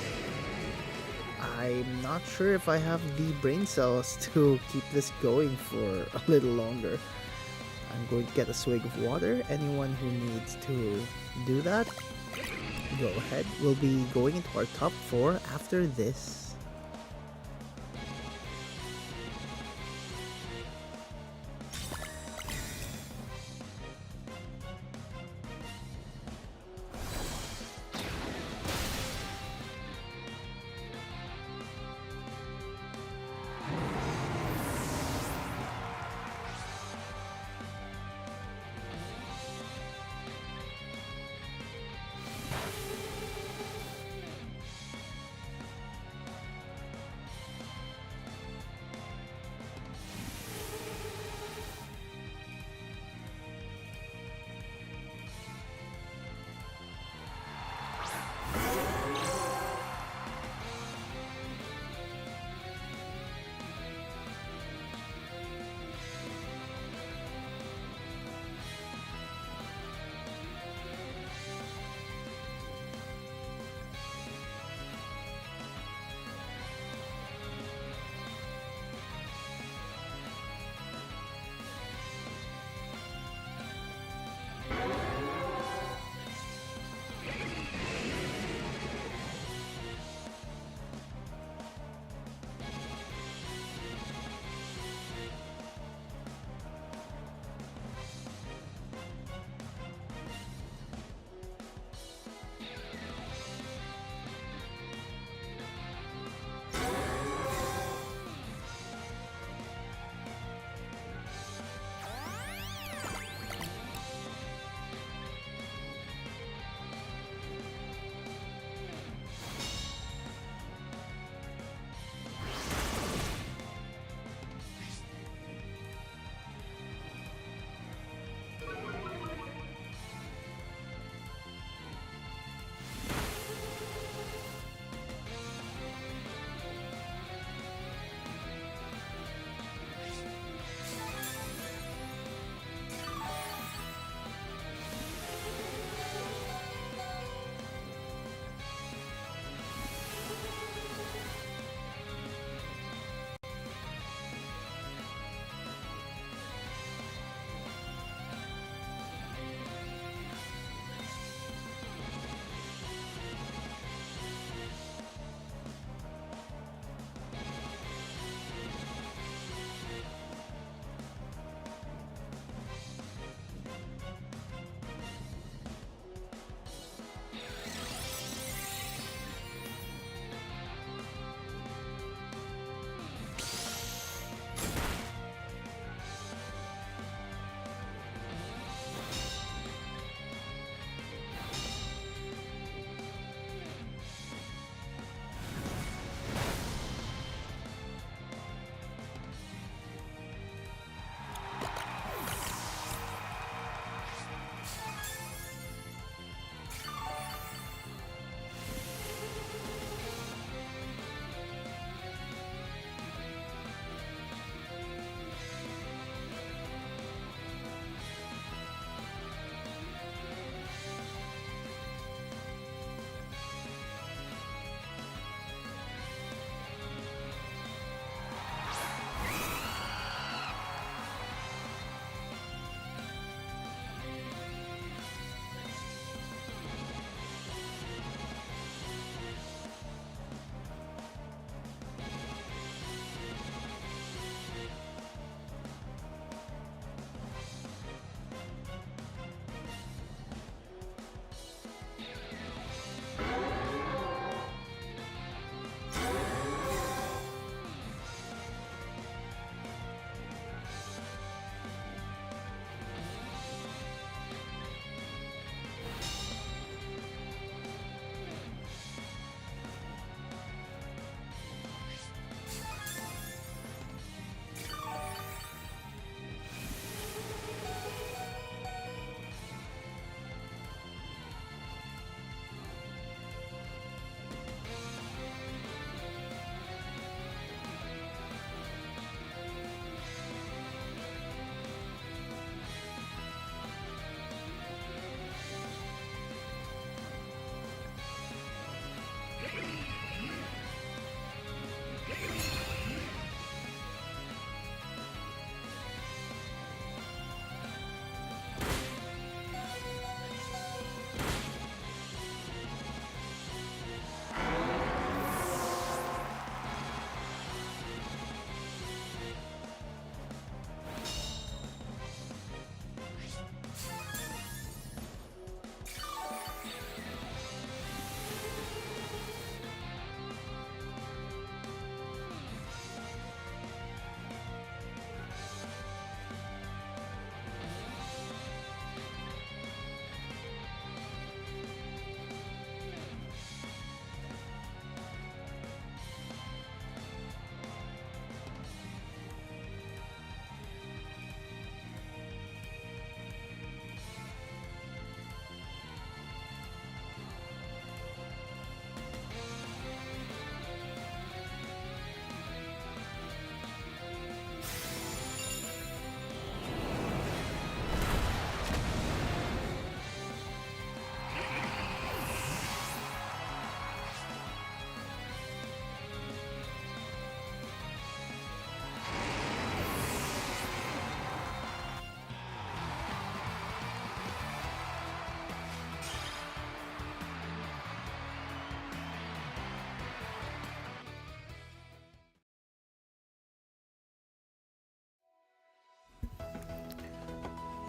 I'm not sure if I have the brain cells to keep this going for a little longer. I'm going to get a swig of water. Anyone who needs to do that, go ahead. We'll be going into our top 4 after this.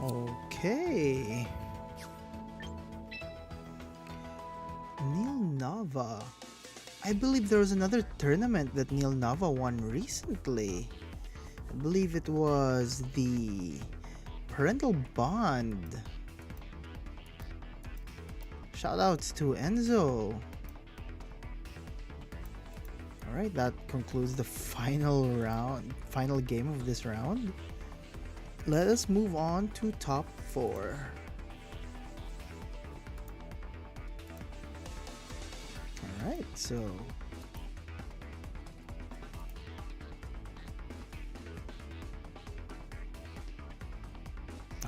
Okay. Neil Nava. I believe there was another tournament that Neil Nava won recently. I believe it was the Parental Bond. Shoutouts to Enzo. Alright, that concludes the final game of this round. Let us move on to top 4. Alright, so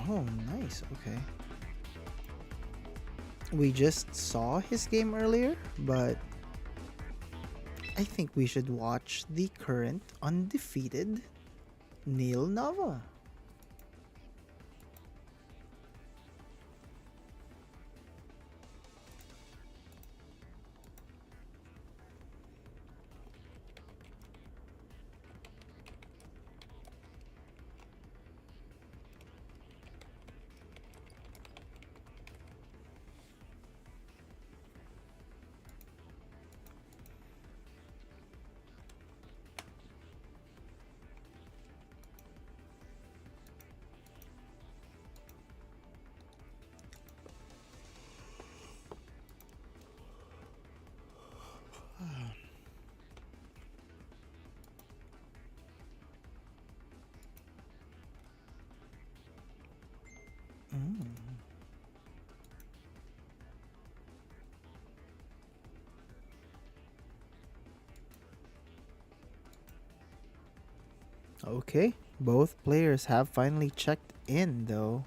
oh, nice, okay. We just saw his game earlier, but I think we should watch the current undefeated Neil Nava. Okay, both players have finally checked in though.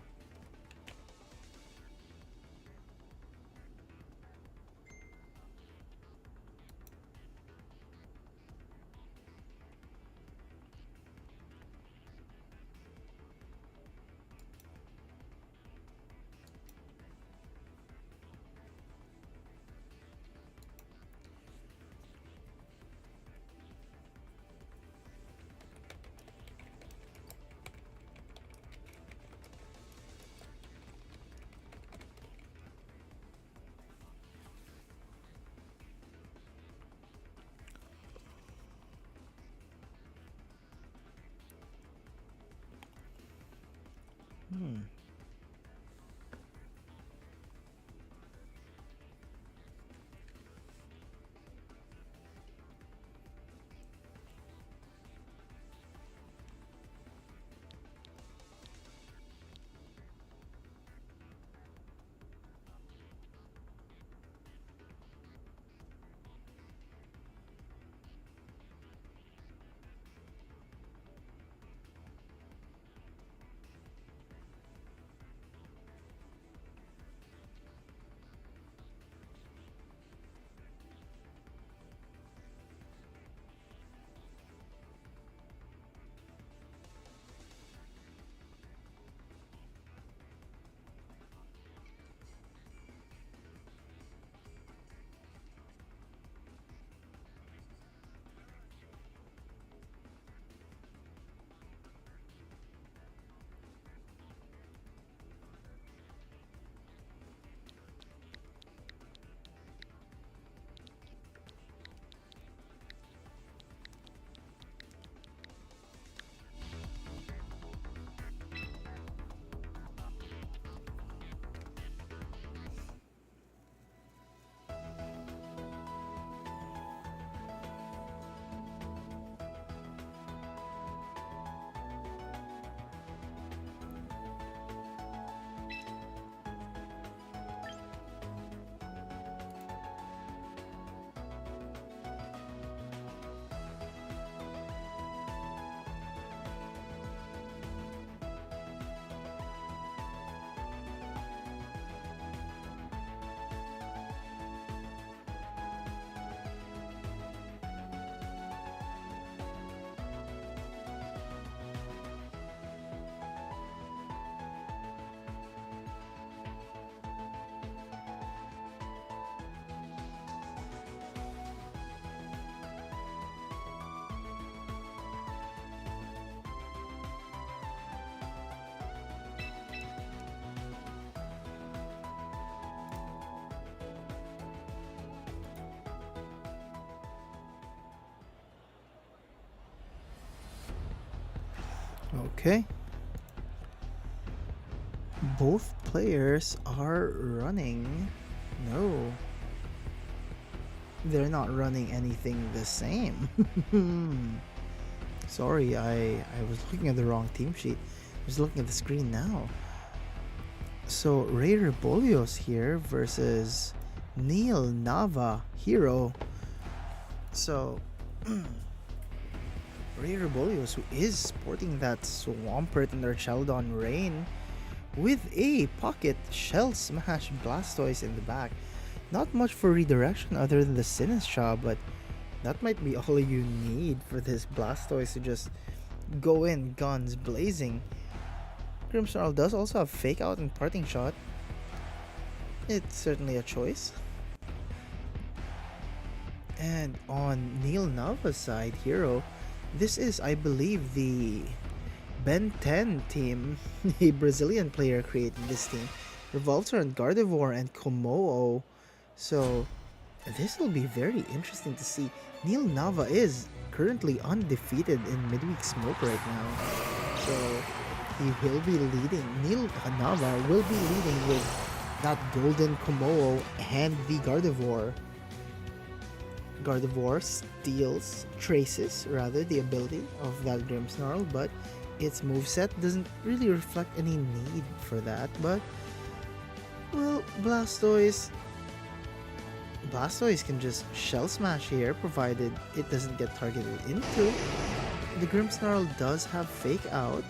Okay. Both players are running. No. They're not running anything the same. Sorry, I was looking at the wrong team sheet. I was looking at the screen now. So Ray Rebolios here versus Neil Nava Hero. So Ray Rebolios, who is sporting that Swampert and Archeldon Rain with a pocket Shell Smash Blastoise in the back. Not much for redirection other than the Sinistra, but that might be all you need for this Blastoise to just go in guns blazing. Grimmsnarl does also have Fake Out and Parting Shot. It's certainly a choice. And on Neil Nava's side, Hero, this is, I believe, the Ben 10 team. A Brazilian player created this team. Revolves around Gardevoir and Komodo. So this will be very interesting to see. Neil Nava is currently undefeated in Midweek Smoke right now. So he will be leading. Neil Nava will be leading with that Golden Komodo and the Gardevoir. Gardevoir traces the ability of that Grimmsnarl, but its moveset doesn't really reflect any need for that. But, well, Blastoise can just Shell Smash here, provided it doesn't get targeted into. The Grimmsnarl does have Fake Out.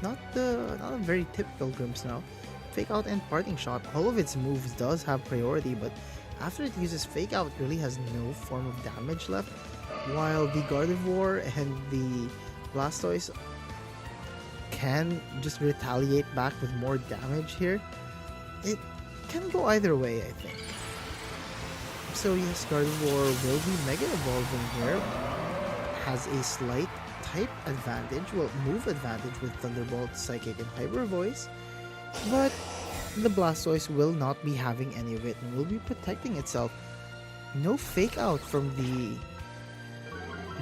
Not a very typical Grimmsnarl. Fake Out and Parting Shot, all of its moves does have priority, but after it uses Fake Out, it really has no form of damage left. While the Gardevoir and the Blastoise can just retaliate back with more damage here. It can go either way, I think. So yes, Gardevoir will be Mega Evolving here. Has a slight type advantage, well, move advantage with Thunderbolt, Psychic, and Hyper Voice. But the Blastoise will not be having any of it and will be protecting itself. No Fake Out from the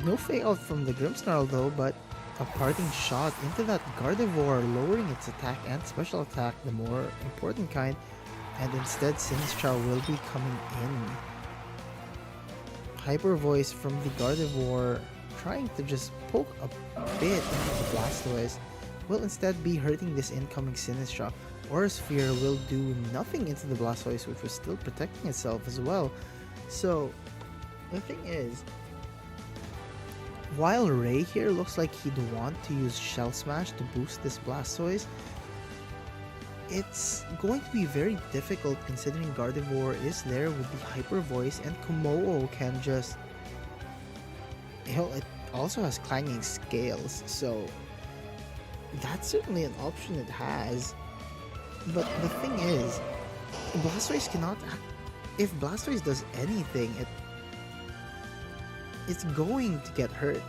Grimmsnarl though, but a Parting Shot into that Gardevoir, lowering its attack and special attack, the more important kind, and instead Sinistra will be coming in. Hyper Voice from the Gardevoir, trying to just poke a bit into the Blastoise, will instead be hurting this incoming Sinistra. Aura Sphere will do nothing into the Blastoise, which was still protecting itself as well. So the thing is, while Ray here looks like he'd want to use Shell Smash to boost this Blastoise, it's going to be very difficult considering Gardevoir is there with the Hyper Voice and Komodo can just... Hell, it also has Clanging Scales, so that's certainly an option it has. But the thing is, Blastoise cannot... If Blastoise does anything, it's going to get hurt.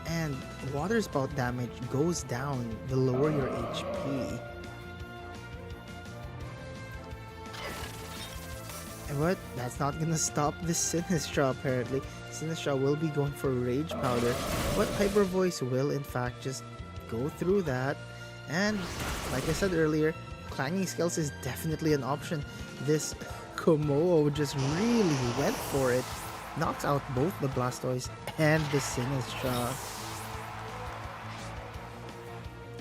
And Water Spout damage goes down the lower your HP. But that's not gonna stop the Sinistra apparently. Sinistra will be going for Rage Powder, but Hyper Voice will in fact just go through that. And like I said earlier, Clanging Scales is definitely an option. This Komodo just really went for it. Knocks out both the Blastoise and the Sinistra.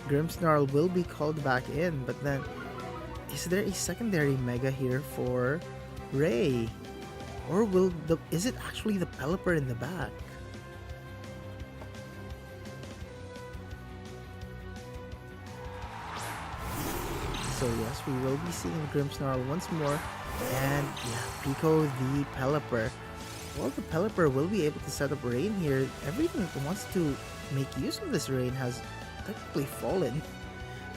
Grimmsnarl will be called back in, but then is there a secondary Mega here for Ray? Or is it actually the Pelipper in the back? So yes, we will be seeing Grimmsnarl once more. And yeah, Pico the Pelipper. Well, the Pelipper will be able to set up Rain here. Everything that wants to make use of this Rain has technically fallen.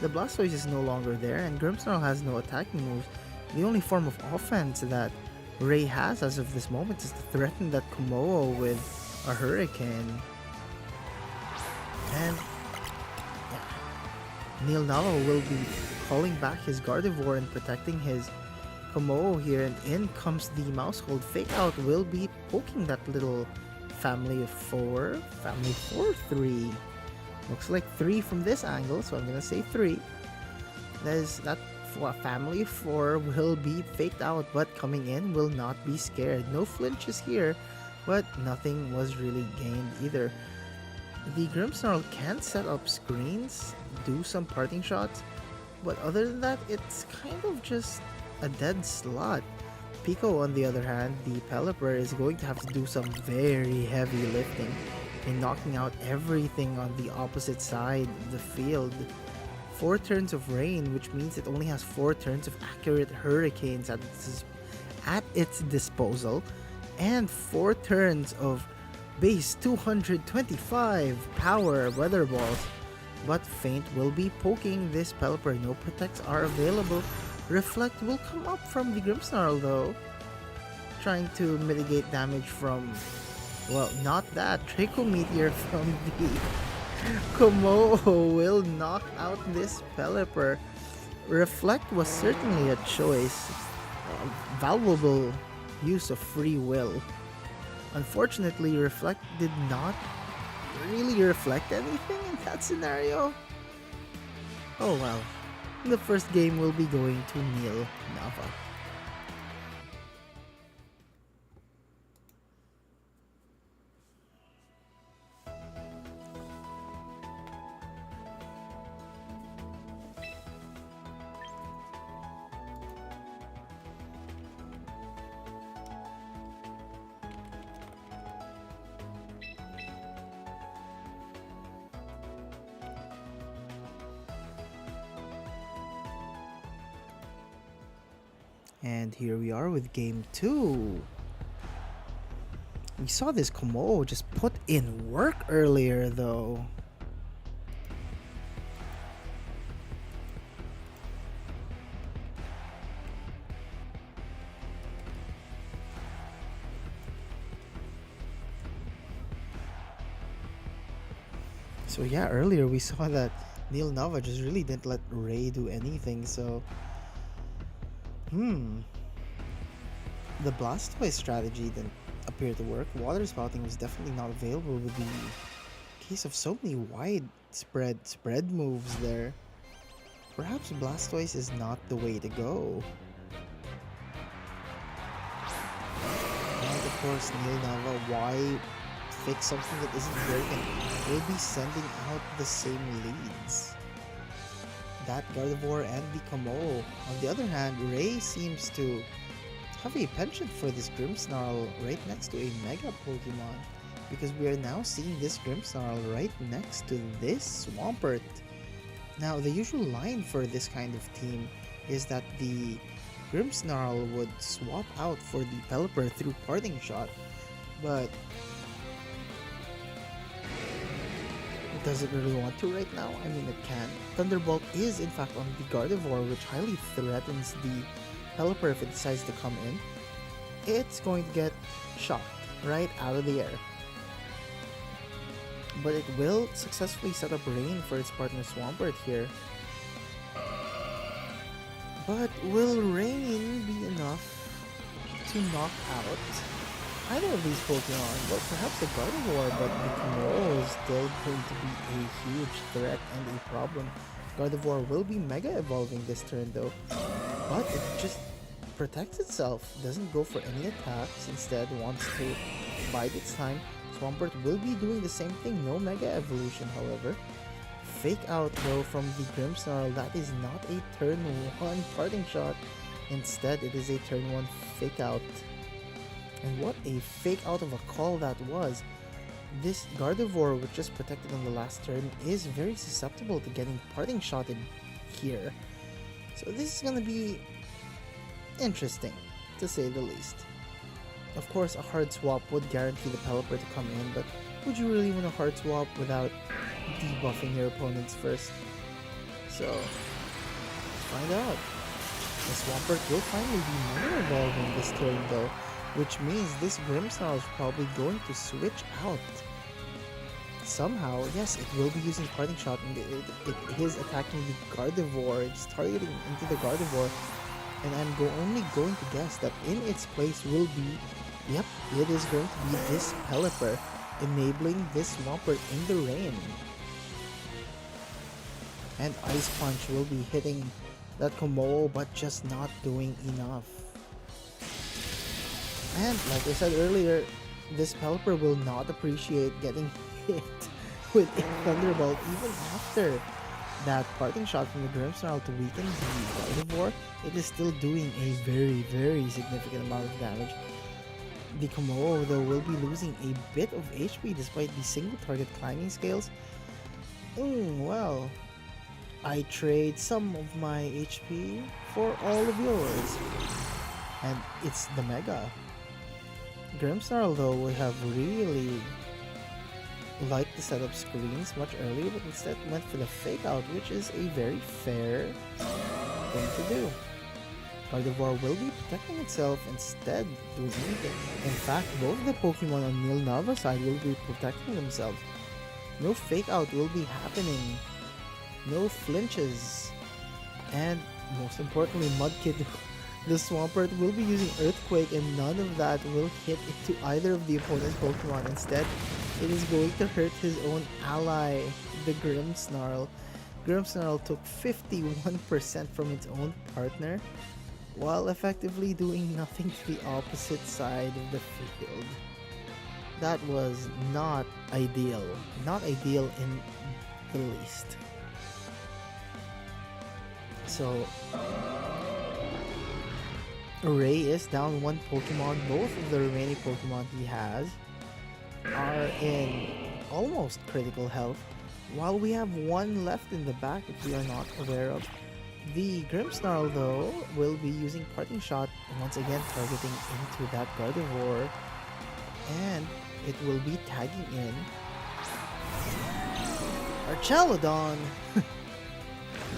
The Blastoise is no longer there, and Grimmsnarl has no attacking moves. The only form of offense that Ray has as of this moment is to threaten that Komodo with a Hurricane. And yeah, Neil Nava will be calling back his Gardevoir and protecting his Komodo here, and in comes the Mousehold. Fake Out will be poking that little family of 4, 3. Looks like 3 from this angle, so I'm gonna say 3. That family 4 will be faked out, but coming in will not be scared. No flinches here, but nothing was really gained either. The Grimmsnarl can set up screens, do some parting shots, but other than that, it's kind of just a dead slot. Pico, on the other hand, the Pelipper, is going to have to do some very heavy lifting in knocking out everything on the opposite side of the field. 4 turns of rain, which means it only has 4 turns of accurate hurricanes at its disposal, and 4 turns of base 225 power weather balls. But Feint will be poking this Pelipper. No protects are available. Reflect will come up from the Grimmsnarl though, trying to mitigate damage from, well, not that. Draco Meteor from the Komo will knock out this Pelipper. Reflect was certainly a choice. Valuable use of free will. Unfortunately, Reflect did not really reflect anything in that scenario. Oh well. The first game will be going to Neil Nava. And here we are with game 2. We saw this Komo just put in work earlier though. So yeah, earlier we saw that Neil Nava just really didn't let Ray do anything, so the Blastoise strategy didn't appear to work. Water spouting was definitely not available with the case of so many widespread spread moves there. Perhaps Blastoise is not the way to go. And of course, Neil Nava, why fix something that isn't broken? Will be sending out the same leads. That Gardevoir and the Komo. On the other hand, Ray seems to have a penchant for this Grimmsnarl right next to a Mega Pokemon, because we are now seeing this Grimmsnarl right next to this Swampert. Now, the usual line for this kind of team is that the Grimmsnarl would swap out for the Pelipper through Parting Shot, but does it really want to right now? I mean, it can. Thunderbolt is in fact on the Gardevoir, which highly threatens the Pelipper if it decides to come in. It's going to get shocked right out of the air. But it will successfully set up Rain for its partner Swampert here. But will Rain be enough to knock out either of these Pokemon? Well, perhaps the Gardevoir, but the Komo is still going to be a huge threat and a problem. Gardevoir will be Mega Evolving this turn though, but it just protects itself, doesn't go for any attacks, instead wants to bide its time. Swampert will be doing the same thing, no Mega Evolution however. Fake Out though from the Grimmsnarl, that is not a turn 1 Parting Shot, instead it is a turn 1 Fake Out. And what a fake out of a call that was. This Gardevoir, which just protected on the last turn, is very susceptible to getting Parting Shotted here. So this is going to be interesting, to say the least. Of course, a hard swap would guarantee the Pelipper to come in, but would you really want a hard swap without debuffing your opponents first? So, let's find out. The Swampert will finally be Mega Evolving this turn though, which means this Grimmsnarl is probably going to switch out. Somehow, yes, it will be using Parting Shot, and it is attacking the Gardevoir. It's targeting into the Gardevoir, and I'm only going to guess that in its place will be, yep, it is going to be this Pelipper, enabling this Swampert in the rain. And Ice Punch will be hitting that Komodo but just not doing enough. And like I said earlier, this Pelipper will not appreciate getting hit with a Thunderbolt even after that parting shot from the Grimmsnarl to weaken the Gardevoir. It is still doing a very significant amount of damage. The Komodo though will be losing a bit of HP despite the single target climbing scales. Well, I trade some of my HP for all of yours. And it's the Mega. Grimmsnarl though would have really liked to set up screens much earlier, but instead went for the fake out, which is a very fair thing to do. Gardevoir will be protecting itself instead doing anything. In fact, both the Pokemon on Neil Nava's side will be protecting themselves. No fake out will be happening. No flinches. And most importantly, Mudkip, the Swampert, will be using Earthquake, and none of that will hit into either of the opponent's Pokemon. Instead, it is going to hurt his own ally, the Grimmsnarl. Grimmsnarl took 51% from its own partner, while effectively doing nothing to the opposite side of the field. That was not ideal. Not ideal in the least. So, Ray is down one Pokemon. Both of the remaining Pokemon he has are in almost critical health, while we have one left in the back which we are not aware of. The Grimmsnarl though will be using Parting Shot, once again targeting into that Gardevoir, and it will be tagging in Archaludon.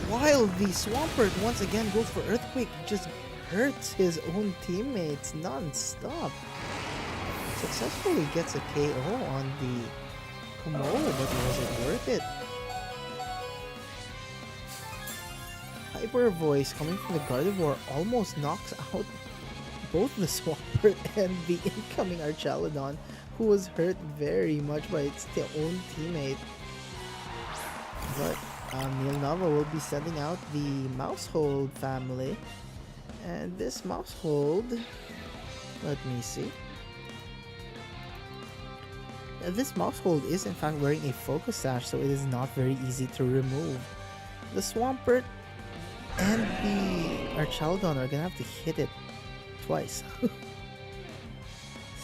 While the Swampert once again goes for Earthquake, just hurts his own teammates non-stop. Successfully gets a KO on the Komodo, but was it worth it? Hyper Voice coming from the Gardevoir almost knocks out both the Swampert and the incoming Archaludon, who was hurt very much by its own teammate. But Neil Nava will be sending out the Mousehold family, and this Mousehold, let me see. This Mousehold is in fact wearing a Focus Sash, so it is not very easy to remove. The Swampert and the Archaludon are gonna have to hit it twice.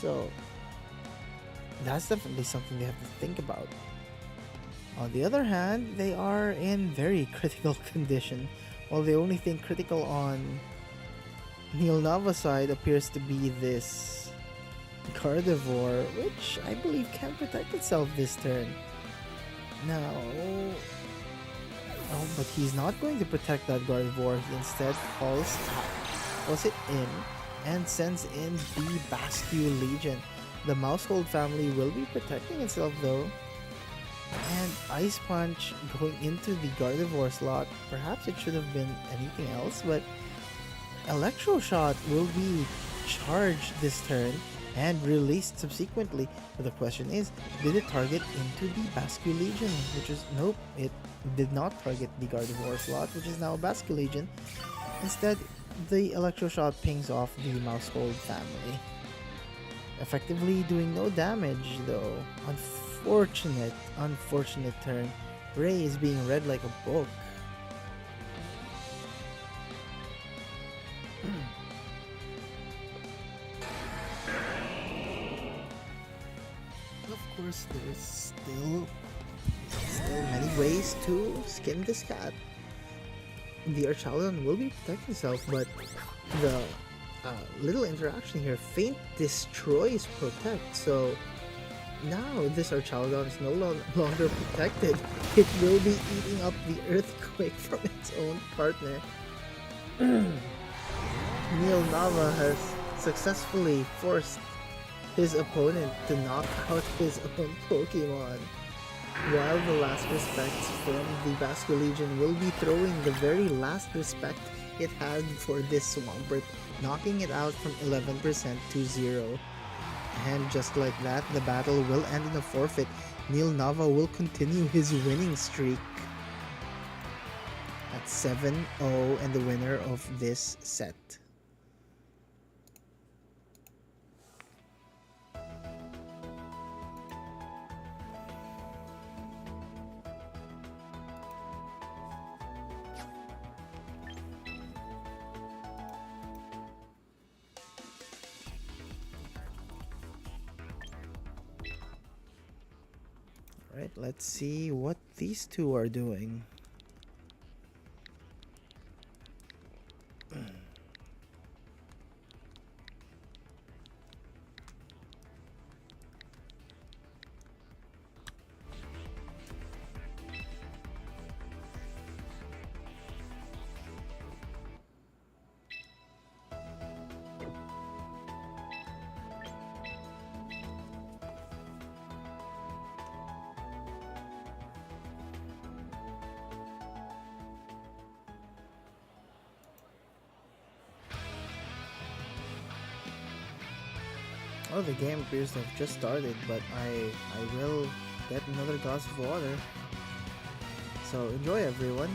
So that's definitely something they have to think about. On the other hand, they are in very critical condition. While the only thing critical on Neil Nava's side appears to be this Gardevoir, which I believe can protect itself this turn. Now, oh, but he's not going to protect that Gardevoir. He instead calls it in and sends in the Bascule Legion. The Mousehold family will be protecting itself though. And Ice Punch going into the Gardevoir slot. Perhaps it should have been anything else, but Electro Shot will be charged this turn and released subsequently. But the question is, did it target into the Bascule Legion? Which is, nope, it did not target the Gardevoir slot, which is now a Bascule Legion. Instead, the Electro Shot pings off the Mousehold family, effectively doing no damage though. Unfortunate turn. Ray is being read like a book. Of course, there's still many ways to skin this cat. The Archaludon will be protecting itself, but the little interaction here, Feint destroys Protect, so now this Archaludon is no longer protected. It will be eating up the Earthquake from its own partner. Neil Nava has successfully forced his opponent to knock out his own Pokemon, while the last respects from the Bascule Legion will be throwing the very last respect it had for this Swampert, knocking it out from 11% to 0. And just like that, the battle will end in a forfeit. Neil Nava will continue his winning streak. at 7-0 and the winner of this set. Alright, let's see what these two are doing. Oh, the game appears to have just started, but I will get another glass of water. So enjoy, everyone.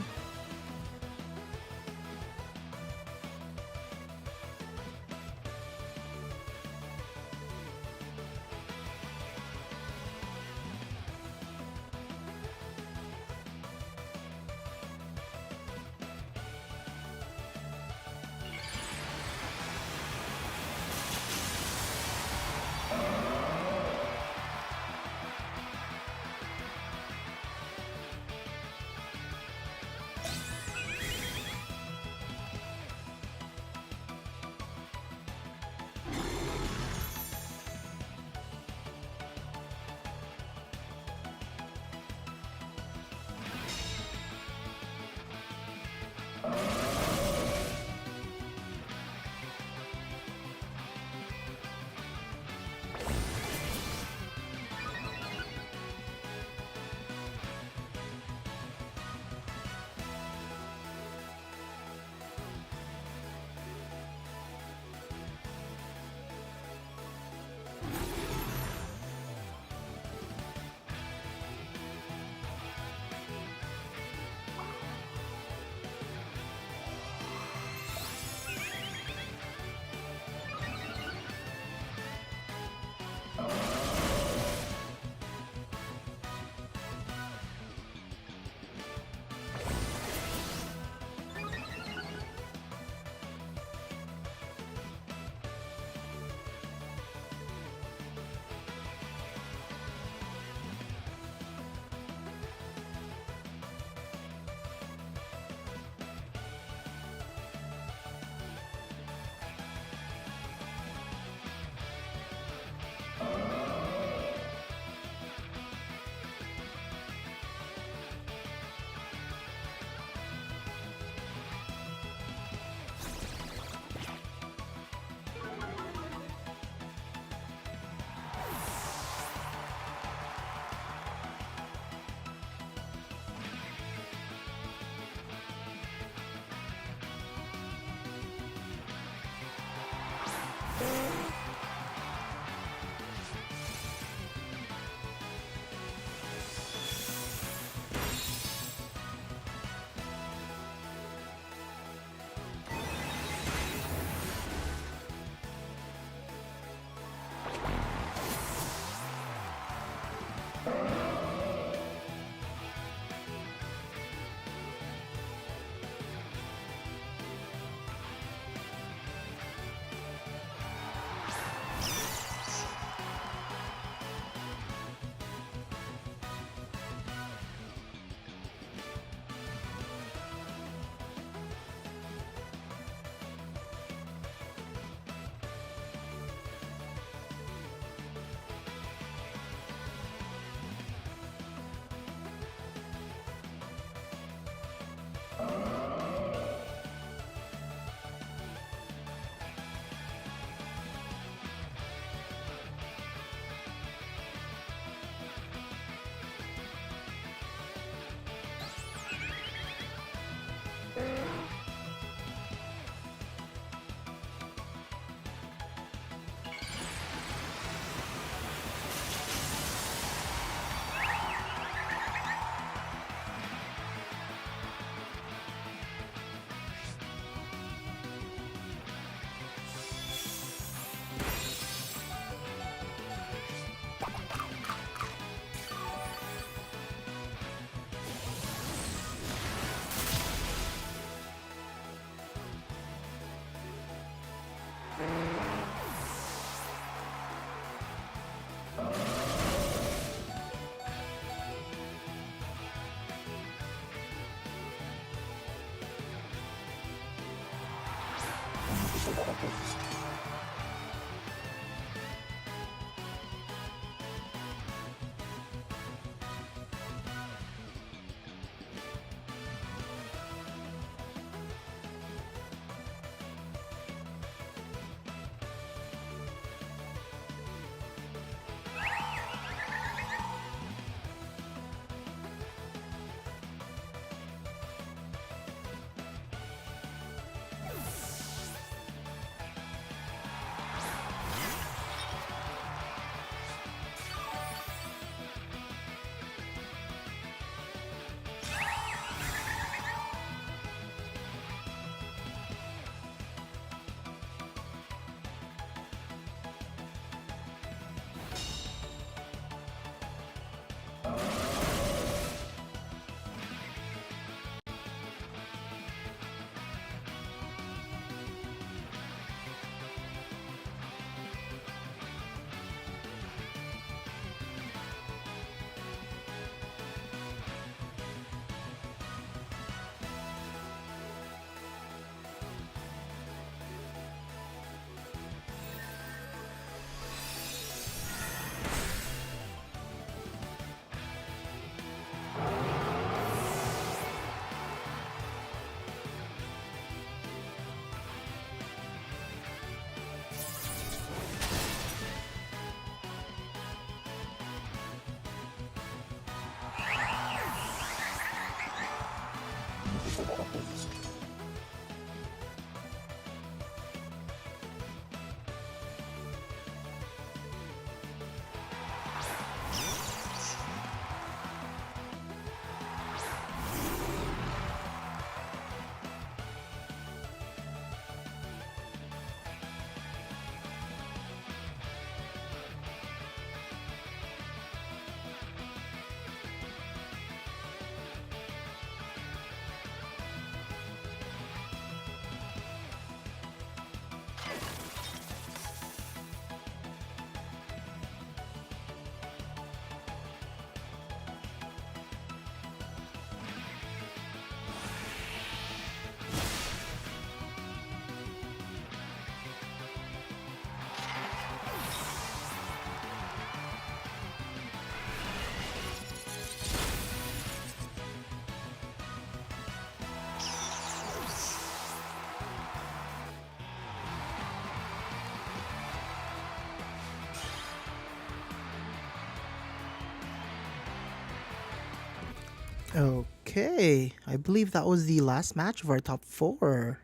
Okay, I believe that was the last match of our top 4.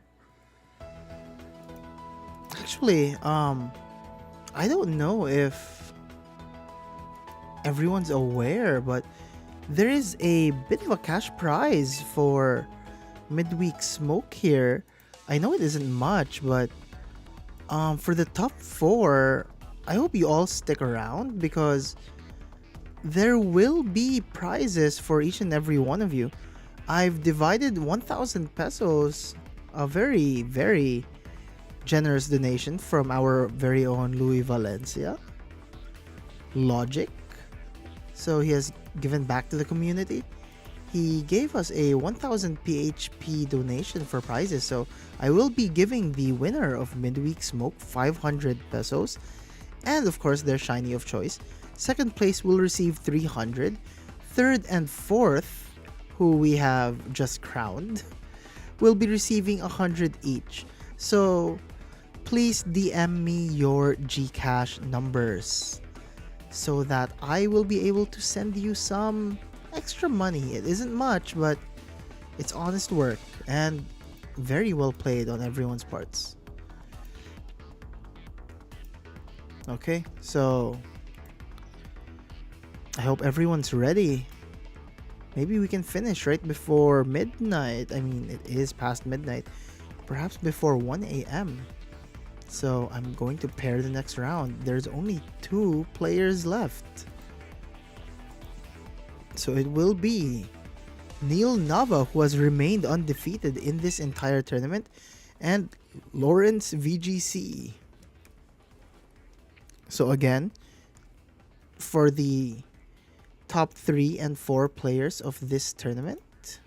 Actually, I don't know if everyone's aware, but there is a bit of a cash prize for midweek smoke here. I know it isn't much, but for the top 4, I hope you all stick around because there will be prizes for each and every one of you. I've divided 1,000 pesos, a very, very generous donation from our very own Louis Valencia. Logic. So he has given back to the community. He gave us a 1,000 PHP donation for prizes. So I will be giving the winner of Midweek Smoke 500 pesos. And of course, their shiny of choice. Second place will receive 300. Third and fourth, who we have just crowned, will be receiving 100 each. So please DM me your Gcash numbers so that I will be able to send you some extra money. It isn't much, but it's honest work and very well played on everyone's parts. Okay, so I hope everyone's ready. Maybe we can finish right before midnight. I mean, it is past midnight. Perhaps before 1 a.m. So I'm going to pair the next round. There's only 2 players left. So it will be Neil Nava, who has remained undefeated in this entire tournament, and Lawrence VGC. So again, for the top 3 and 4 players of this tournament,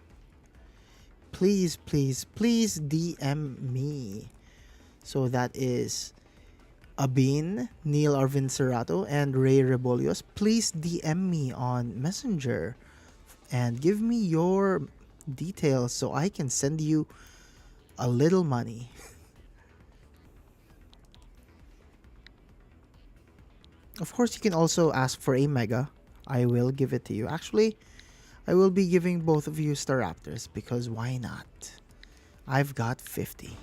please DM me So that is Abin, Neil Arvin Serrato, and Ray Rebolios. Please DM me on Messenger and give me your details so I can send you a little money. Of course, you can also ask for a mega. I will give it to you. Actually, I will be giving both of you Staraptors because why not? I've got 50.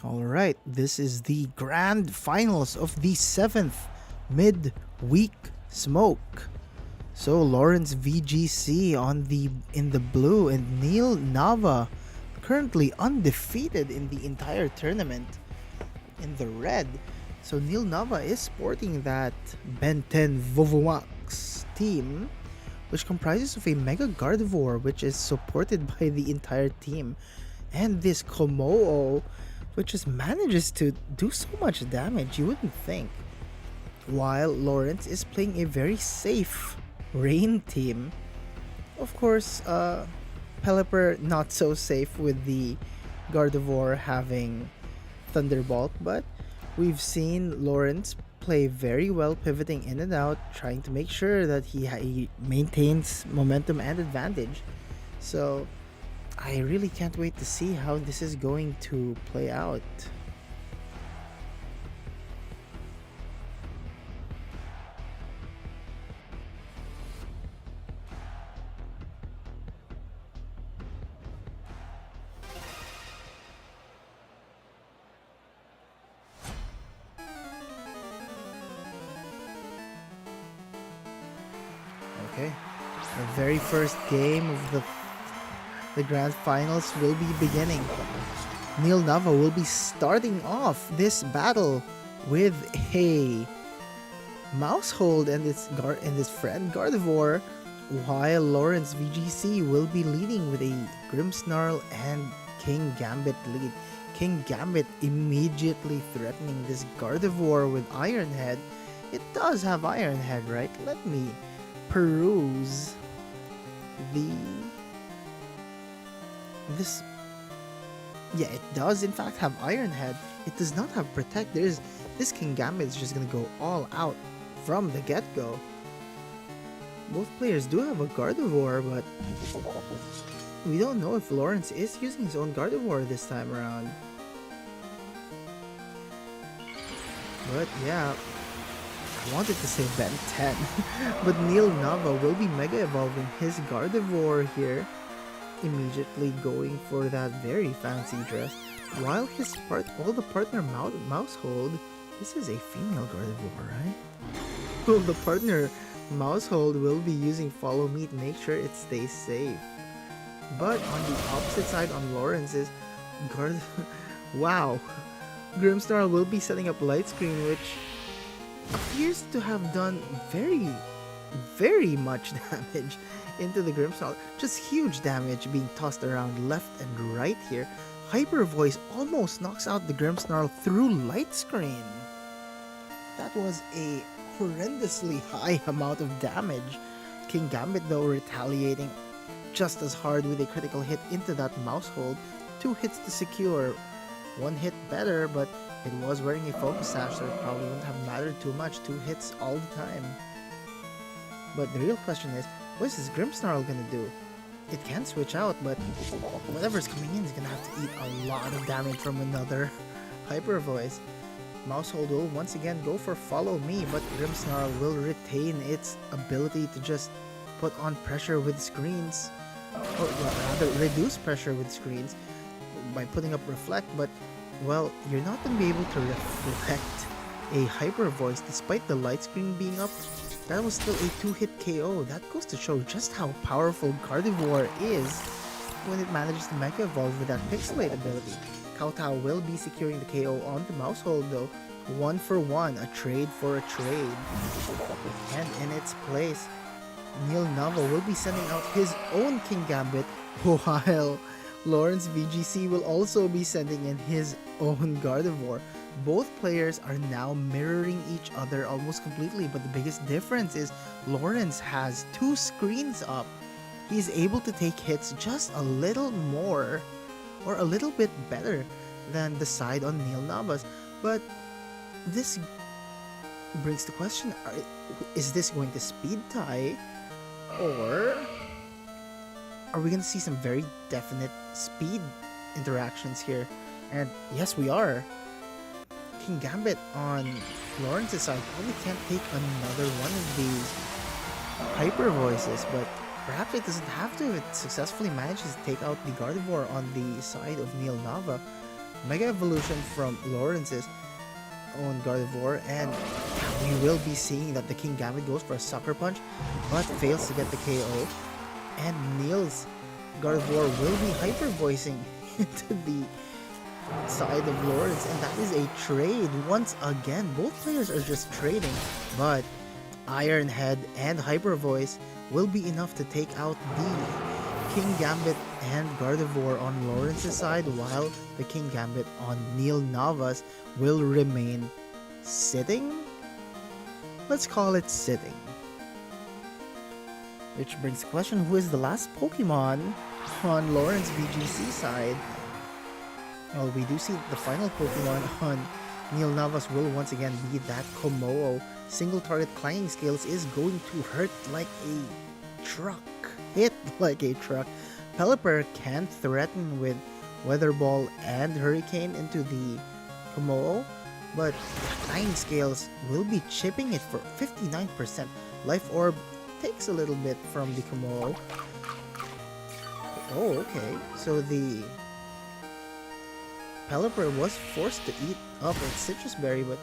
Alright, this is the grand finals of the 7th mid-week smoke. So Lawrence VGC in the blue and Neil Nava currently undefeated in the entire tournament in the red. So Neil Nava is sporting that Ben 10 Vovomax team, which comprises of a Mega Gardevoir, which is supported by the entire team, and this Komodo, which just manages to do so much damage, you wouldn't think. While Lawrence is playing a very safe Rain team. Of course, Pelipper not so safe with the Gardevoir having Thunderbolt, but we've seen Lawrence play very well, pivoting in and out, trying to make sure that he maintains momentum and advantage. So I really can't wait to see how this is going to play out. Okay, the very first game of the grand finals will be beginning. Neil Nava will be starting off this battle with a Mousehold and its friend Gardevoir, while Lawrence VGC will be leading with a Grimmsnarl and King Gambit lead. King Gambit immediately threatening this Gardevoir with Iron Head. It does have Iron Head, right? Let me peruse yeah, it does in fact have Iron Head. It does not have Protect. This King Gambit is just gonna go all out from the get-go. Both players do have a Gardevoir, but we don't know if Lawrence is using his own Gardevoir this time around. But yeah, I wanted to say Ben 10, but Neil Nava will be Mega Evolving his Gardevoir here, immediately going for that very fancy dress, while all the partner Mousehold, this is a female Gardevoir, right? Well, the partner Mousehold will be using Follow Me to make sure it stays safe. But on the opposite side, on Lawrence's wow, Grimmsnarl will be setting up Light Screen, which appears to have done very, very much damage into the Grimmsnarl. Just huge damage being tossed around left and right here. Hyper Voice almost knocks out the Grimmsnarl through Light Screen. That was a horrendously high amount of damage. King Gambit though retaliating just as hard with a critical hit into that Mousehold. 2 hits to secure. 1 hit better, but it was wearing a Focus Sash, so it probably wouldn't have mattered too much. 2 hits all the time. But the real question is, what is this Grimmsnarl gonna do? It can switch out, but whatever's coming in is gonna have to eat a lot of damage from another Hyper Voice. Mousehold will once again go for Follow Me, but Grimmsnarl will retain its ability to just put on pressure with screens. or rather reduce pressure with screens by putting up reflect, but well, you're not going to be able to reflect a hyper voice despite the light screen being up. That was still a 2-hit KO. That goes to show just how powerful Gardevoir is when it manages to Mega Evolve with that Pixelate ability. Kowtow will be securing the KO on the mouse hold though. 1 for 1, a trade for a trade. And in its place, Neil Nava will be sending out his own King Gambit, while Lawrence VGC will also be sending in his own Gardevoir. Both players are now mirroring each other almost completely, but the biggest difference is Lawrence has 2 screens up. He's able to take hits just a little more, or a little bit better than the side on Neil Navas. But this brings the question, is this going to speed tie? Or are we going to see some very definite speed interactions here? And yes, we are. King Gambit on Lawrence's side probably can't take another one of these hyper voices, but perhaps it doesn't have to if it successfully manages to take out the Gardevoir on the side of Neil Nava. Mega Evolution from Lawrence's own Gardevoir, and we will be seeing that the King Gambit goes for a Sucker Punch, but fails to get the KO. And Neil's Gardevoir will be hyper voicing into the side of Lawrence, and that is a trade once again. Both players are just trading, but Iron Head and Hyper Voice will be enough to take out the King Gambit and Gardevoir on Lawrence's side, while the King Gambit on Neil Navas will remain sitting? Let's call it sitting. Which brings the question, who is the last Pokemon on Lawrence VGC side? Well, we do see that the final Pokemon on Neil Navas will once again be that Kommo-o. Single target clanging scales is going to hurt like a truck. Hit like a truck. Pelipper can threaten with Weather Ball and Hurricane into the Kommo-o, but clanging scales will be chipping it for 59%. Life Orb takes a little bit from the Kommo-o. Oh, okay. So the Pelipper was forced to eat up its Citrus Berry, but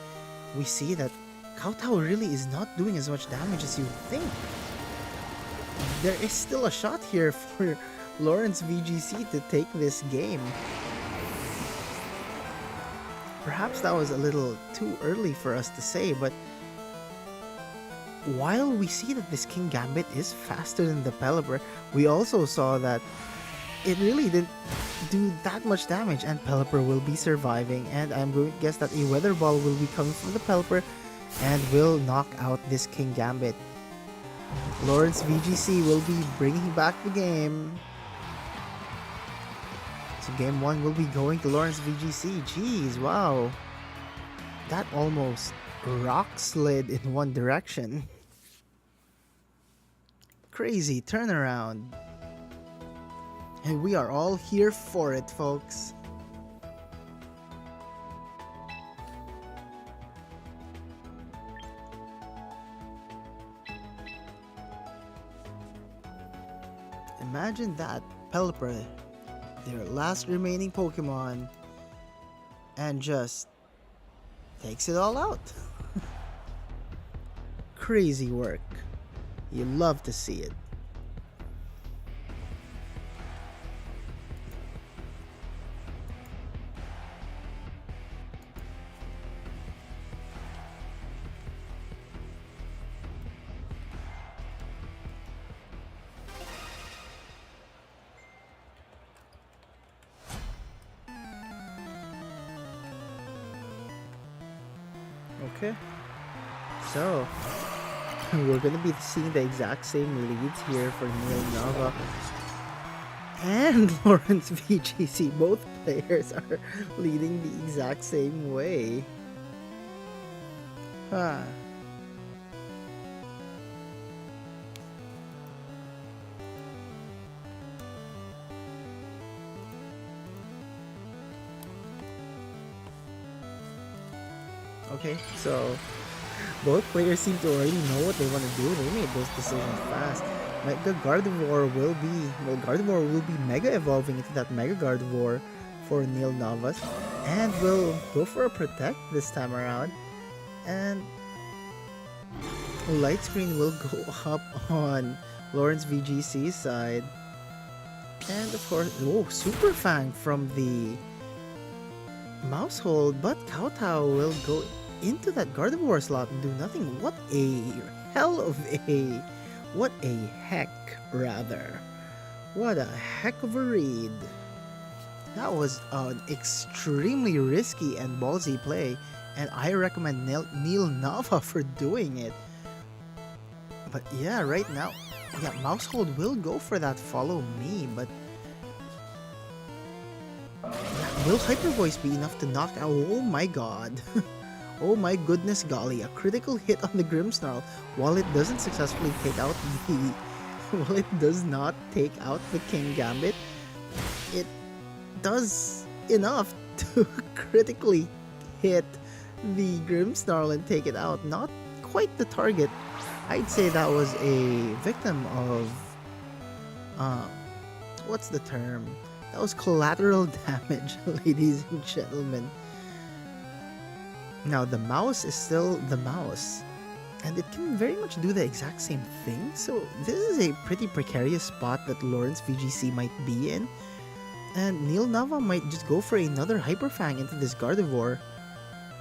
we see that Kowtow really is not doing as much damage as you would think. There is still a shot here for Lawrence VGC to take this game. Perhaps that was a little too early for us to say, but while we see that this King Gambit is faster than the Pelipper, we also saw that it really didn't do that much damage, and Pelipper will be surviving, and I'm going to guess that a Weather Ball will be coming from the Pelipper and will knock out this King Gambit. Lawrence VGC will be bringing back the game. So game 1 will be going to Lawrence VGC. Jeez, wow. That almost rock slid in one direction. Crazy turnaround. And we are all here for it, folks. Imagine that, Pelipper, their last remaining Pokemon, and just takes it all out. Crazy work. You love to see it. Okay, so we're gonna be seeing the exact same leads here for Neil Nava and Lawrence VGC. Both players are leading the exact same way. Huh. Okay, so both players seem to already know what they want to do. They made those decisions fast. Mega Gardevoir will be, well, Gardevoir will be Mega Evolving into that Mega Gardevoir for Neil Navas. And will go for a Protect this time around. And Light Screen will go up on Lawrence VGC's side. And of course, oh, Super Fang from the Mousehold, but Kowtow will go into that Gardevoir slot and do nothing. What a heck of a read. That was an extremely risky and ballsy play, and I recommend Neil Nava for doing it. But yeah, right now, yeah, Mousehold will go for that follow me, but yeah, will Hyper Voice be enough to knock out? Oh my god. Oh my goodness golly, a critical hit on the Grimmsnarl. While it doesn't successfully take out the... While it does not take out the King Gambit, it does enough to critically hit the Grimmsnarl and take it out. Not quite the target. I'd say that was a victim of... what's the term? That was collateral damage, ladies and gentlemen. Now, the mouse is still the mouse, and it can very much do the exact same thing, so this is a pretty precarious spot that Lawrence VGC might be in, and Neil Nava might just go for another Hyper Fang into this Gardevoir.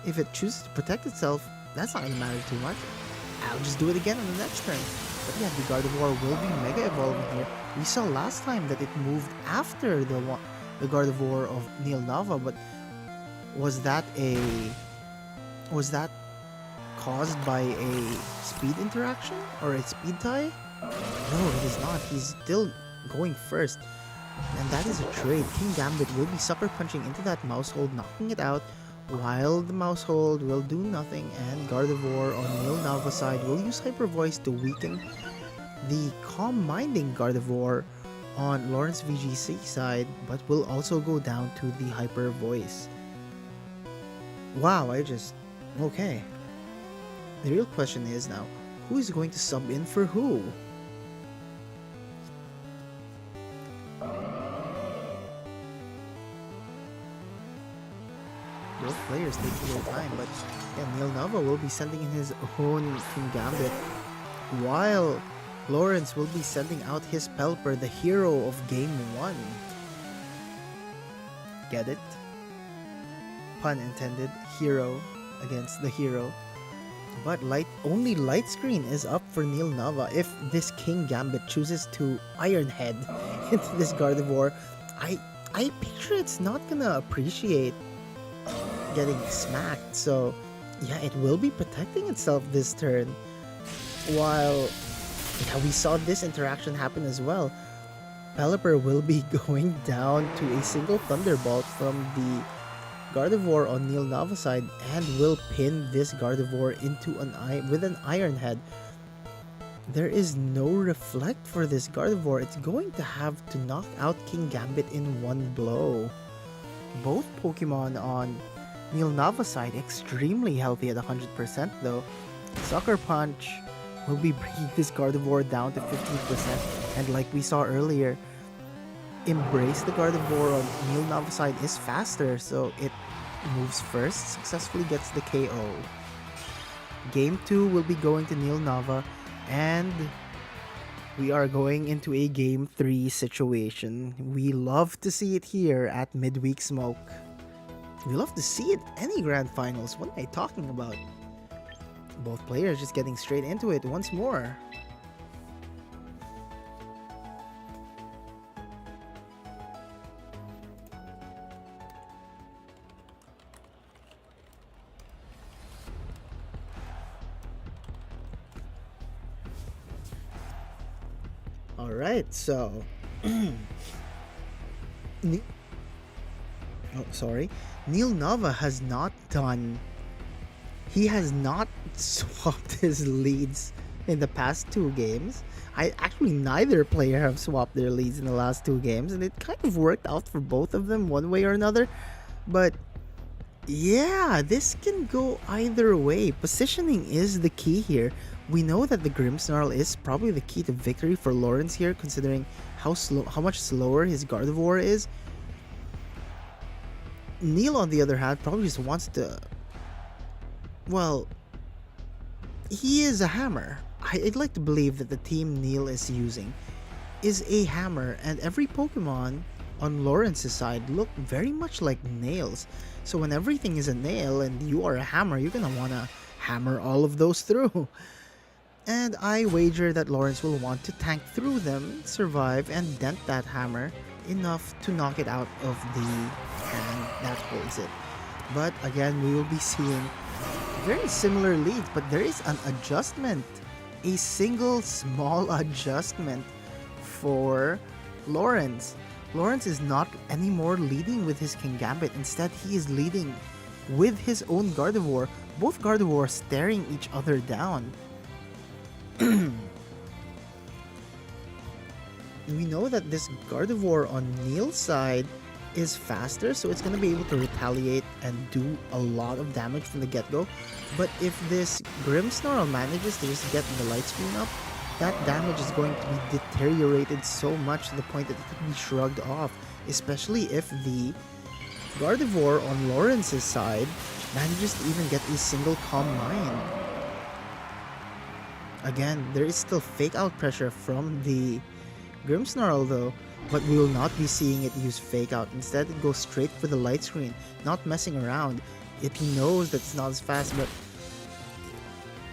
If it chooses to protect itself, that's not going to matter too much. I'll just do it again on the next turn. But yeah, the Gardevoir will be Mega Evolving here. We saw last time that it moved after the Gardevoir of Neil Nava, but was that caused by a speed interaction or a speed tie? No, it is not. He's still going first. And that is a trade. King Gambit will be sucker punching into that Mousehold, knocking it out, while the Mousehold will do nothing, and Gardevoir on Neil Nava's side will use Hyper Voice to weaken the Calm Minding Gardevoir on Lawrence VGC side, but will also go down to the Hyper Voice. Wow, okay. The real question is now, who is going to sub in for who? Both players taking their time, but yeah, Neil Nava will be sending in his own King Gambit, while Lawrence will be sending out his Pelipper, the hero of Game 1. Get it? Pun intended, hero against the hero. But only Light Screen is up for Neil Nava. If this King Gambit chooses to Iron Head into this Gardevoir, I picture it's not gonna appreciate getting smacked. So yeah, it will be protecting itself this turn. While yeah, we saw this interaction happen as well. Pelipper will be going down to a single Thunderbolt from the Gardevoir on Neil Nava's side and will pin this Gardevoir into with an Iron Head. There is no Reflect for this Gardevoir. It's going to have to knock out King Gambit in one blow. Both Pokemon on Neil Nava's side extremely healthy at 100% though. Sucker Punch will be bringing this Gardevoir down to 15%, and like we saw earlier, Embrace the Gardevoir on Neil Nava's side is faster, so it moves first, successfully gets the KO. Game 2 will be going to Neil Nava, and we are going into a Game 3 situation. We love to see it here at Midweek Smoke. We love to see it any Grand Finals. What am I talking about? Both players just getting straight into it once more. Alright, so... Neil Nava has not done... He has not swapped his leads in the past two games. Actually, neither player have swapped their leads in the last two games, and it kind of worked out for both of them one way or another. But yeah, this can go either way. Positioning is the key here. We know that the Grimmsnarl is probably the key to victory for Lawrence here, considering how much slower his Gardevoir is. Neil, on the other hand, probably just wants to... Well, he is a hammer. I'd like to believe that the team Neil is using is a hammer, and every Pokemon on Lawrence's side look very much like nails. So when everything is a nail and you are a hammer, you're gonna wanna hammer all of those through. And I wager that Lawrence will want to tank through them, survive, and dent that hammer enough to knock it out of the hand that holds it. But again, we will be seeing very similar leads, but there is an adjustment. A single small adjustment for Lawrence. Lawrence is not anymore leading with his Kingambit. Instead, he is leading with his own Gardevoir. Both Gardevoir staring each other down. We know that this Gardevoir on Neil's side is faster, so it's going to be able to retaliate and do a lot of damage from the get-go. But if this Grimmsnarl manages to just get the light screen up, that damage is going to be deteriorated so much to the point that it could be shrugged off, especially if the Gardevoir on Lawrence's side manages to even get a single Calm Mind. Again, there is still fake out pressure from the Grimmsnarl though, but we will not be seeing it use fake out. Instead, it goes straight for the light screen, not messing around. It knows that it's not as fast, but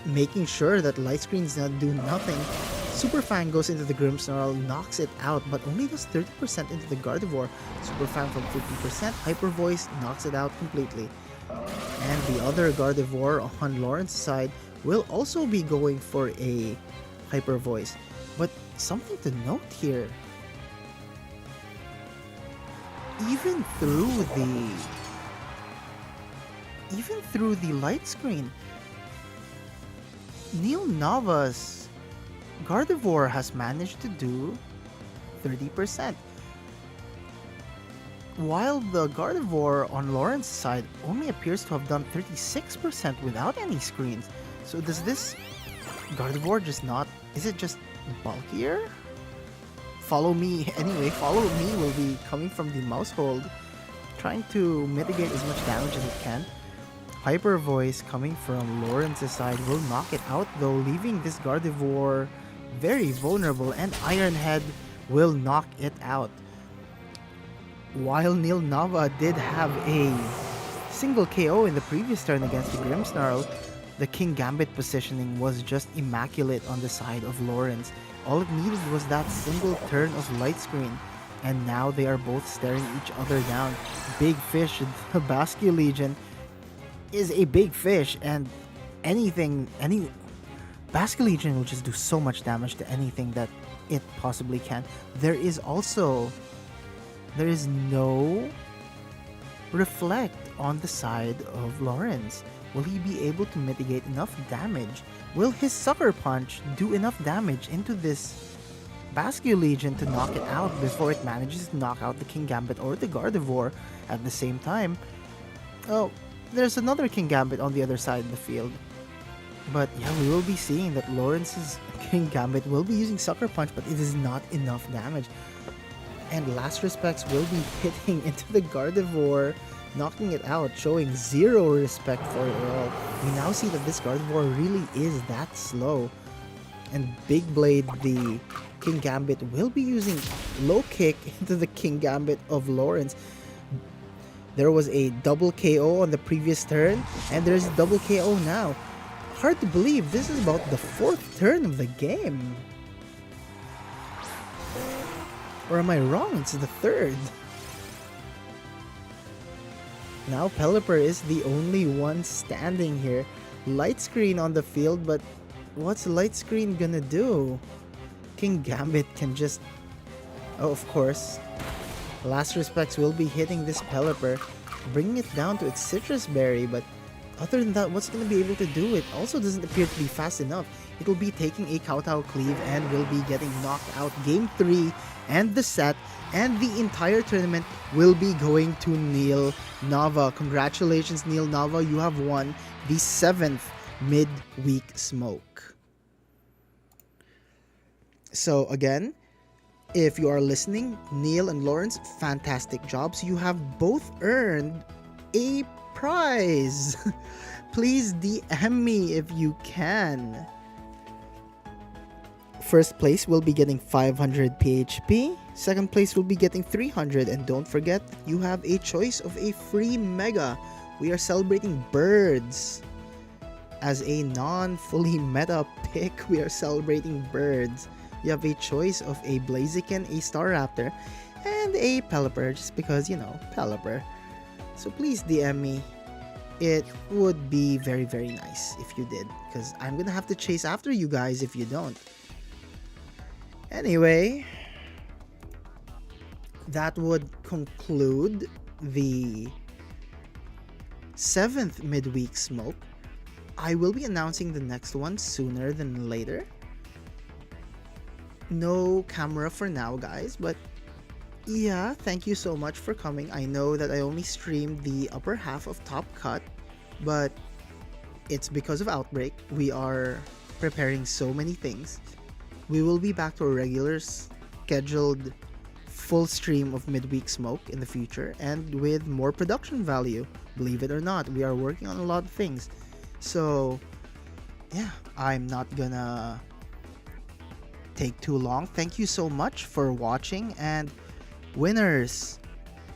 making sure that light screen's not do nothing. Superfang goes into the Grimmsnarl, knocks it out, but only does 30% into the Gardevoir. Superfang from 50%, Hyper Voice knocks it out completely. And the other Gardevoir on Lawrence's side will also be going for a Hyper Voice. But something to note here, even through the light screen, Neil Nava's Gardevoir has managed to do 30%, while the Gardevoir on Lawrence's side only appears to have done 36% without any screens. So does this Gardevoir just not... is it just bulkier? Follow me. Anyway, Follow Me will be coming from the mouse hold, trying to mitigate as much damage as it can. Hyper Voice coming from Lawrence's side will knock it out though, leaving this Gardevoir very vulnerable, and Iron Head will knock it out. While Neil Nava did have a single KO in the previous turn against the Grimmsnarl, the Kingambit positioning was just immaculate on the side of Lawrence. All it needed was that single turn of light screen, and now they are both staring each other down. Big Fish, the Basculegion, is a big fish, and Basculegion will just do so much damage to anything that it possibly can. There is no Reflect on the side of Lawrence. Will he be able to mitigate enough damage? Will his Sucker Punch do enough damage into this Basculegion to knock it out before it manages to knock out the Kingambit or the Gardevoir at the same time? Oh, there's another Kingambit on the other side of the field. But yeah, we will be seeing that Lawrence's Kingambit will be using Sucker Punch, but it is not enough damage. And Last Respects will be hitting into the Gardevoir, knocking it out, showing zero respect for it at all. We now see that this Gardevoir really is that slow. And Big Blade, the Kingambit, will be using Low Kick into the Kingambit of Lawrence. There was a double KO on the previous turn, and there's a double KO now. Hard to believe this is about the 4th turn of the game. Or am I wrong? It's the 3rd. Now Pelipper is the only one standing here. Light screen on the field, but what's light screen gonna do? Kingambit can just... oh, of course. Last Respects will be hitting this Pelipper, bringing it down to its Citrus Berry, but other than that, what's going to be able to do? It also doesn't appear to be fast enough. It will be taking a Kowtow Cleave and will be getting knocked out. Game 3 and the set and the entire tournament will be going to Neil Nava. Congratulations, Neil Nava. You have won the 7th midweek smoke. So again, if you are listening, Neil and Lawrence, fantastic jobs. You have both earned a prize. Please DM me if you can. First place will be getting 500 PHP. Second place will be getting 300. And don't forget, you have a choice of a free mega. We are celebrating birds. As a non-fully meta pick, we are celebrating birds. You have a choice of a Blaziken, a Staraptor, and a Pelipper, just because, Pelipper. So please DM me. It would be very, very nice if you did, because I'm gonna have to chase after you guys if you don't. Anyway, that would conclude the 7th midweek smoke. I will be announcing the next one sooner than later. No camera for now, guys, but yeah, thank you so much for coming. I know that I only streamed the upper half of Top Cut, but it's because of Outbreak. We are preparing so many things. We will be back to a regular scheduled full stream of midweek smoke in the future, and with more production value. Believe it or not, we are working on a lot of things. So yeah, I'm not gonna take too long. Thank you so much for watching, and winners,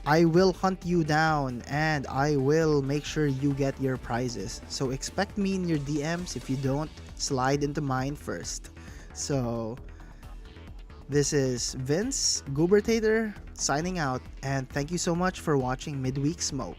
I will hunt you down and I will make sure you get your prizes. So expect me in your DMs. If you don't, slide into mine first. So this is Vince Gubertator signing out, and thank you so much for watching Midweek Smoke.